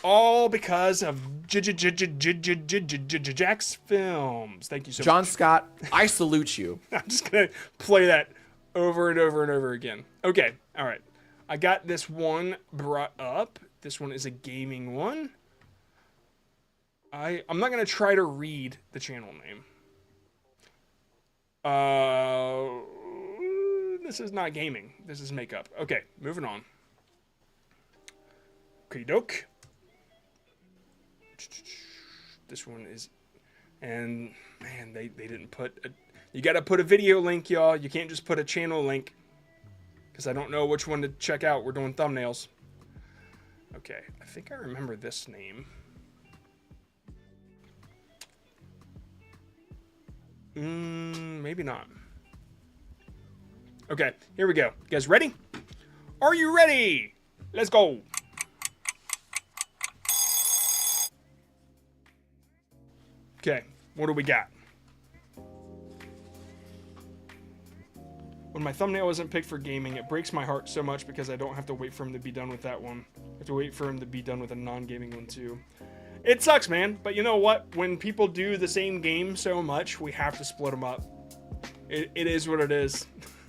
All because of Jack's Films. Thank you so much. John Scott, I salute you. I'm just going to play that over and over and over again. Okay, all right. I got this one brought up. This one is a gaming one. I'm not going to try to read the channel name. This is not gaming. This is makeup. Okay, moving on. Okie doke. This one is... And, man, they didn't put... You got to put a video link, y'all. You can't just put a channel link. Because I don't know which one to check out. We're doing thumbnails. Okay, I think I remember this name. Maybe not. Okay, here we go. You guys ready? Are you ready? Let's go. Okay, what do we got? When my thumbnail isn't picked for gaming, it breaks my heart so much because I don't have to wait for him to be done with that one. I have to wait for him to be done with a non-gaming one too. It sucks, man, but you know what? When people do the same game so much, we have to split them up. It is what it is.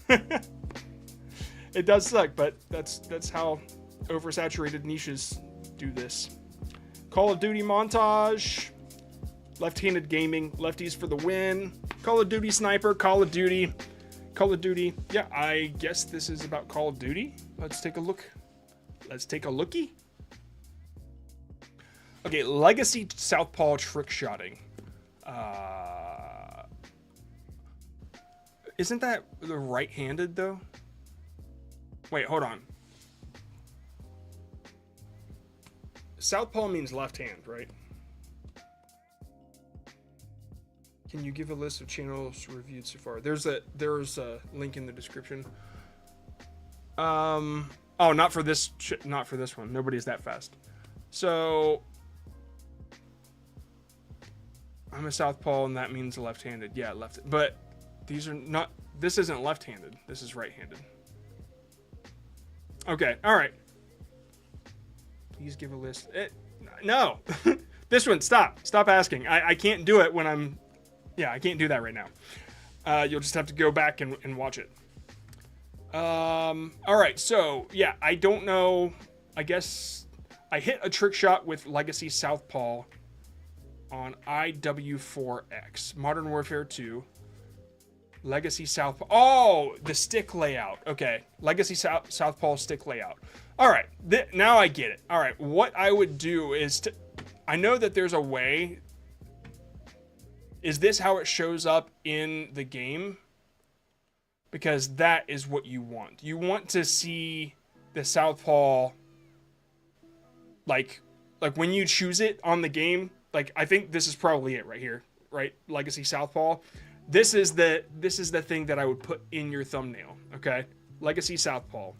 It does suck, but that's how oversaturated niches do this. Call of Duty montage. Left-handed gaming. Lefties for the win. Call of Duty sniper. Call of Duty. Call of Duty. Yeah, I guess this is about Call of Duty. Let's take a look. Let's take a lookie. Okay, Legacy Southpaw trick shotting. Isn't that the right-handed, though? Wait, hold on. Southpaw means left hand, right? Can you give a list of channels reviewed so far? There's a link in the description. Oh, not for this one. Nobody's that fast. So I'm a southpaw, and that means left-handed. Yeah, left. But these are not. This isn't left-handed. This is right-handed. Okay. All right. Please give a list. No. This one. Stop. Stop asking. I can't do it when I'm. Yeah, I can't do that right now. You'll just have to go back and watch it. All right. So yeah, I don't know. I guess I hit a trick shot with Legacy Southpaw on IW4X, Modern Warfare 2. Legacy Southpaw. Oh, the stick layout. Okay. Legacy Southpaw stick layout. All right. Now I get it. All right. What I would do is I know that there's a way. Is this how it shows up in the game? Because that is what you want. You want to see the Southpaw, like when you choose it on the game. Like, I think this is probably it right here, right? Legacy Southpaw. This is the thing that I would put in your thumbnail. Okay, Legacy Southpaw.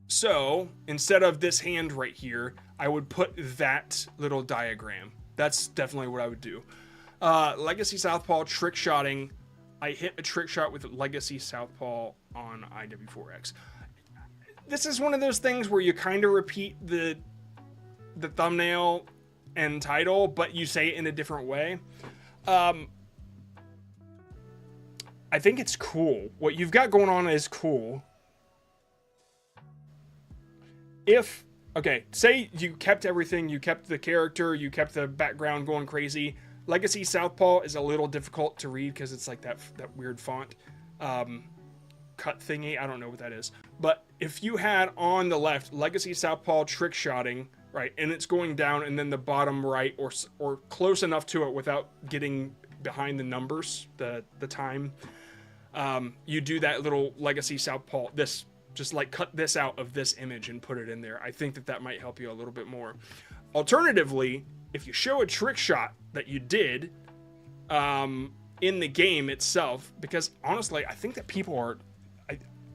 So instead of this hand right here, I would put that little diagram. That's definitely what I would do. Legacy Southpaw trick shotting. I hit a trick shot with Legacy Southpaw on IW4X. This is one of those things where you kind of repeat the thumbnail and title, but you say it in a different way. I think it's cool. What you've got going on is cool. Okay, say you kept everything, you kept the character, you kept the background going crazy. Legacy Southpaw is a little difficult to read because it's like that weird font cut thingy. I don't know what that is. But if you had on the left Legacy Southpaw trick shotting, right, and it's going down, and then the bottom right or close enough to it without getting behind the numbers, the time, you do that little Legacy Southpaw, this, just like cut this out of this image and put it in there. I think that might help you a little bit more. Alternatively, if you show a trick shot that you did in the game itself, because honestly, I think that people are,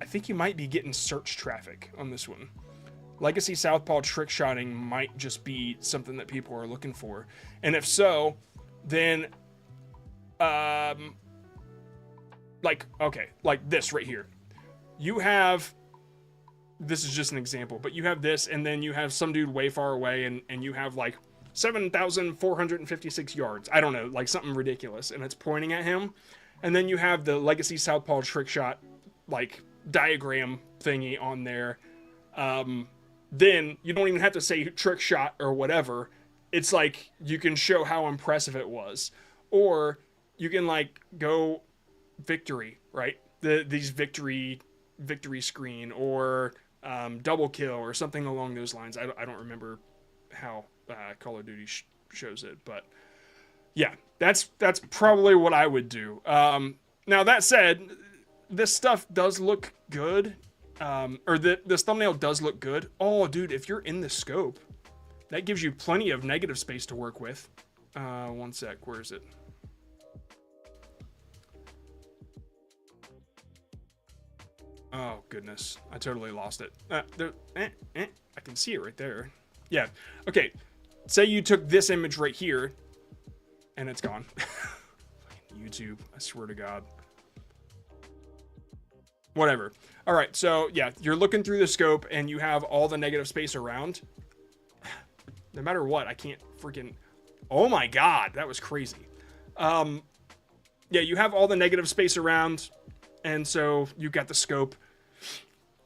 I think you might be getting search traffic on this one. Legacy Southpaw trick shotting might just be something that people are looking for. And if so, then, like this right here. You have, this is just an example, but you have this, and then you have some dude way far away, and you have like 7,456 yards. I don't know, like something ridiculous, and it's pointing at him. And then you have the Legacy Southpaw trick shot, like, diagram thingy on there. Then you don't even have to say trick shot or whatever. It's like you can show how impressive it was. Or you can like go victory, right? These victory screen, or double kill, or something along those lines. I don't remember how Call of Duty shows it, but yeah, that's probably what I would do. Now that said, this stuff does look good. Or this thumbnail does look good. Oh, dude, if you're in the scope, that gives you plenty of negative space to work with. One sec, where is it? Oh, goodness. I totally lost it. I can see it right there. Yeah. Okay. Say you took this image right here, and it's gone. YouTube, I swear to God. Whatever. All right, so yeah, you're looking through the scope and you have all the negative space around. No matter what, I can't freaking... Oh my God, that was crazy. Yeah, you have all the negative space around, and so you got the scope.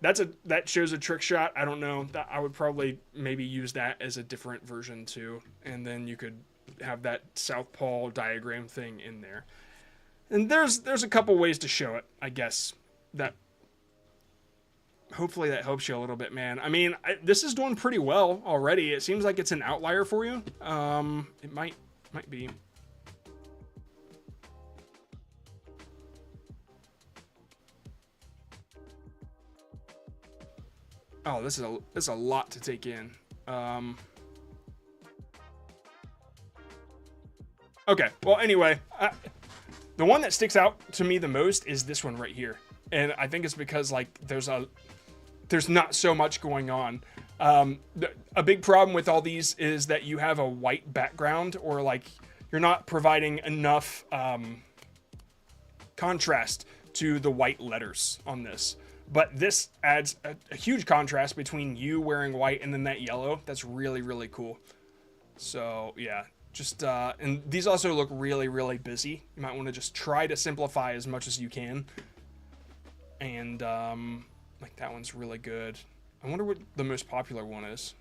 That shows a trick shot. I don't know. I would probably maybe use that as a different version too, and then you could have that Southpaw diagram thing in there. And there's a couple ways to show it, I guess. That hopefully that helps you a little bit, man. I mean, this is doing pretty well already. It seems like it's an outlier for you. It might be. Oh, this is a lot to take in. Okay. Well, anyway, the one that sticks out to me the most is this one right here. And I think it's because like there's not so much going on. A big problem with all these is that you have a white background, or like you're not providing enough contrast to the white letters on this. But this adds a huge contrast between you wearing white and then that yellow. That's really, really cool. So yeah, just and these also look really, really busy. You might want to just try to simplify as much as you can. And like that one's really good. I wonder what the most popular one is.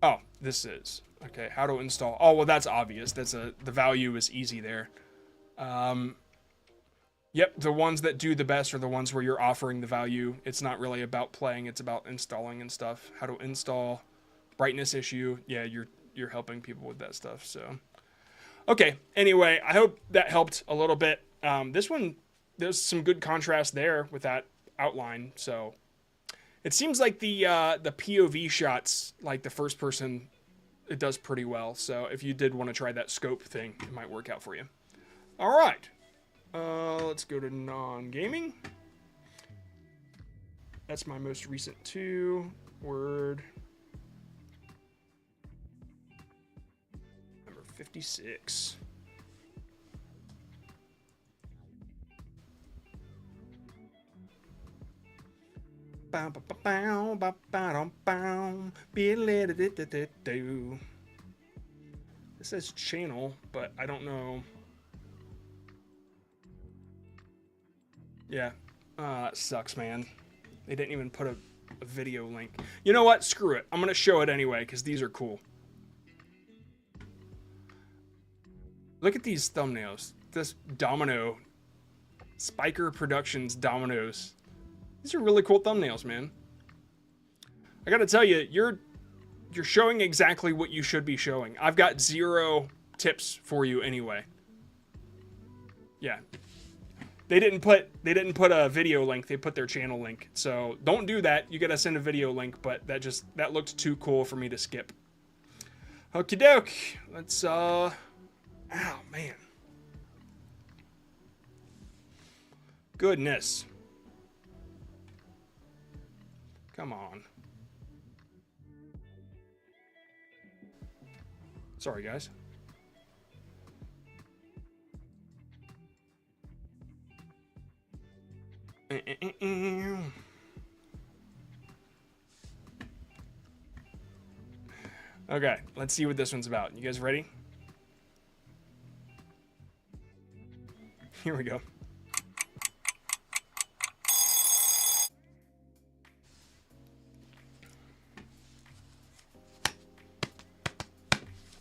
Oh, this is. Okay, how to install. Oh, well, that's obvious. The value is easy there. Yep, the ones that do the best are the ones where you're offering the value. It's not really about playing, it's about installing and stuff. How to install, brightness issue. Yeah, you're helping people with that stuff, so. Okay, anyway, I hope that helped a little bit. This one, there's some good contrast there with that outline, so. It seems like the POV shots, like the first person, it does pretty well. So if you did want to try that scope thing, it might work out for you. All right. Let's go to non-gaming. That's my most recent 2. Word. Number 56. It says channel, but I don't know. Yeah, it sucks, man. They didn't even put a video link. You know what? Screw it. I'm gonna show it anyway because these are cool. Look at these thumbnails. This Domino, Spiker Productions Dominoes. These are really cool thumbnails, man. I gotta tell you, you're showing exactly what you should be showing. I've got 0 tips for you anyway. Yeah. They didn't put a video link, they put their channel link. So don't do that. You gotta send a video link, but that looked too cool for me to skip. Okie doke. Let's ow man. Goodness. Come on. Sorry, guys. Okay, let's see what this one's about. You guys ready? Here we go.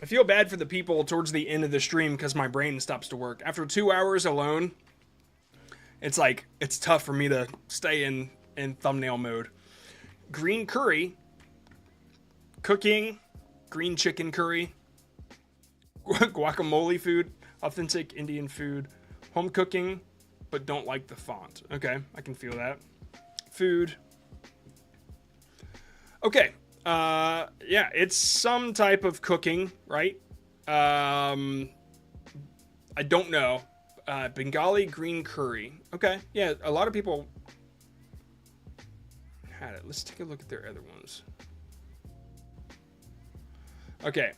I feel bad for the people towards the end of the stream because my brain stops to work. After 2 hours alone, it's like, it's tough for me to stay in thumbnail mode. Green curry, cooking, green chicken curry, guacamole food, authentic Indian food, home cooking, but don't like the font. Okay, I can feel that. Food. Okay. Yeah, it's some type of cooking, right? I don't know. Bengali green curry. Okay, yeah, a lot of people had it. Let's take a look at their other ones. Okay,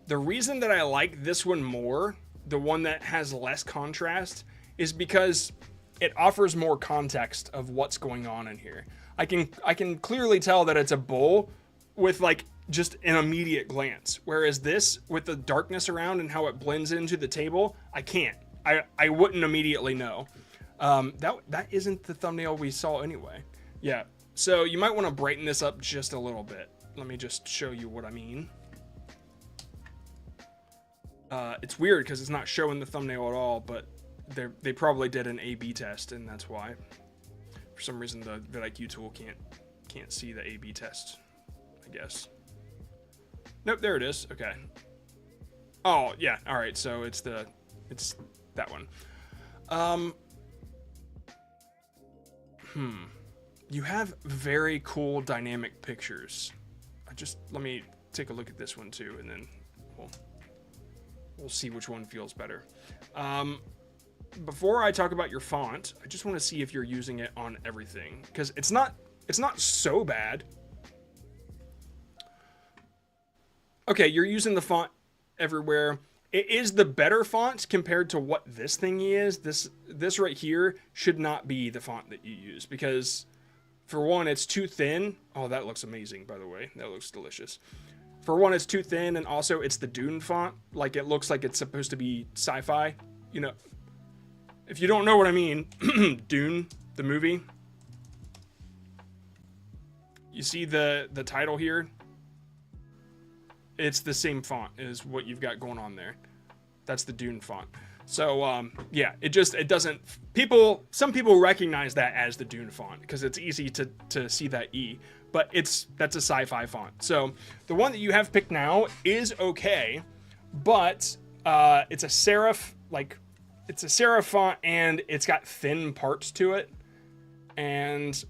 the reason that I like this one more, the one that has less contrast, is because it offers more context of what's going on in here. I can clearly tell that it's a bowl with like just an immediate glance, whereas this, with the darkness around and how it blends into the table, I can't. I wouldn't immediately know. That isn't the thumbnail we saw anyway. Yeah, so you might want to brighten this up just a little bit. Let me just show you what I mean. It's weird because it's not showing the thumbnail at all, but they probably did an A/B test, and that's why. For some reason, the vidIQ tool can't see the A/B test, I guess. Nope, there it is. Okay. Oh yeah. All right. So it's that one. You have very cool dynamic pictures. Let me take a look at this one too, and then we'll see which one feels better. Before I talk about your font, I just want to see if you're using it on everything, because it's not so bad. Okay, you're using the font everywhere. It is the better font compared to what this thingy is. This right here should not be the font that you use, because for one, it's too thin. Oh, that looks amazing, by the way. That looks delicious. For one, it's too thin, and also it's the Dune font. Like, it looks like it's supposed to be sci-fi. You know, if you don't know what I mean, Dune, the movie. You see the title here? it's the same font as what you've got going on there. That's the Dune font. So yeah, it doesn't, some people recognize that as the Dune font because it's easy to see that E, but that's a sci-fi font. So the one that you have picked now is okay, but it's a serif, it's a serif font, and it's got thin parts to it. And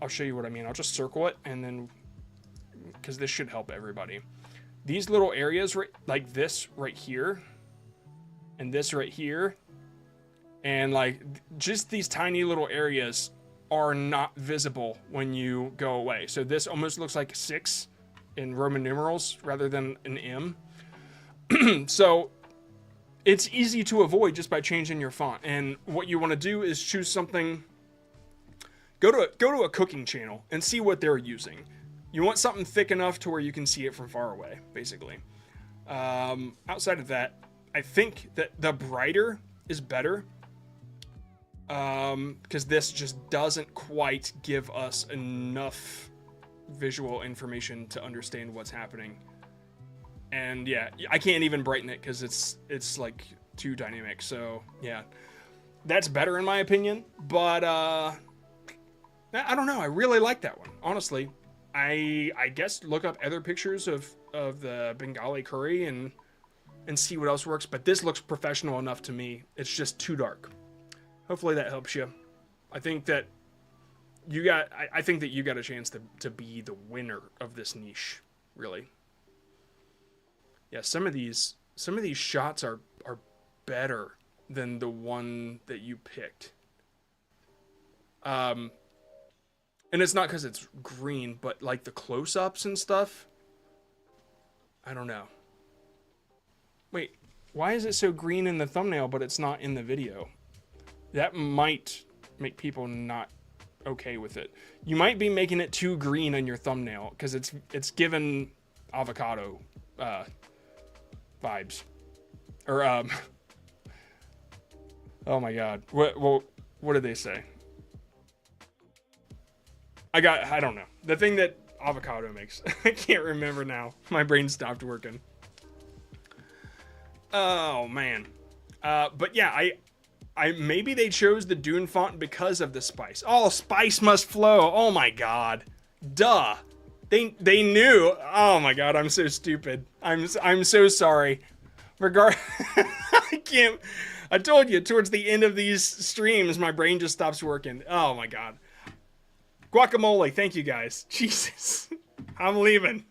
I'll show you what I mean. I'll just circle it, and then, because this should help everybody. These little areas, like this right here, and this right here, and like just these tiny little areas are not visible when you go away. So this almost looks like a 6 in Roman numerals rather than an M. So it's easy to avoid just by changing your font. And what you want to do is choose something. Go to a cooking channel and see what they're using. You want something thick enough to where you can see it from far away, basically. Outside of that, I think that the brighter is better, because this just doesn't quite give us enough visual information to understand what's happening. And yeah, I can't even brighten it because it's like too dynamic. So yeah, that's better in my opinion. But I don't know. I really like that one, honestly. I guess look up other pictures of the Bengali curry and see what else works. But this looks professional enough to me. It's just too dark. Hopefully that helps you. I think that you got a chance to be the winner of this niche, really. Yeah, some of these shots are better than the one that you picked. And it's not because it's green, but like the close-ups and stuff. I don't know. Wait, why is it so green in the thumbnail, but it's not in the video? That might make people not okay with it. You might be making it too green in your thumbnail because it's given avocado vibes. Or oh my god. What did they say? I don't know. The thing that avocado makes. I can't remember now. My brain stopped working. Oh man. But yeah, I maybe they chose the Dune font because of the spice. Oh, spice must flow. Oh my god. Duh. They knew. Oh my god, I'm so stupid. I'm so sorry. I can't. I told you towards the end of these streams my brain just stops working. Oh my god. Guacamole, thank you guys. Jesus. I'm leaving.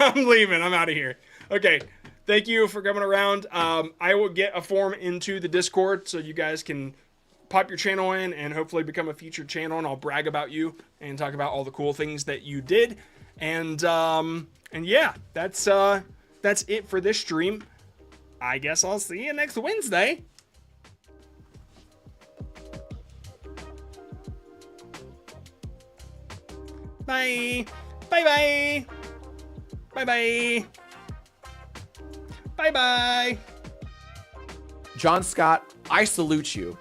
I'm out of here. Okay. Thank you for coming around. I will get a form into the Discord so you guys can pop your channel in and hopefully become a featured channel, and I'll brag about you and talk about all the cool things that you did. And yeah, that's it for this stream. I guess I'll see you next Wednesday. Bye. Bye-bye. Bye-bye. Bye-bye. John Scott, I salute you.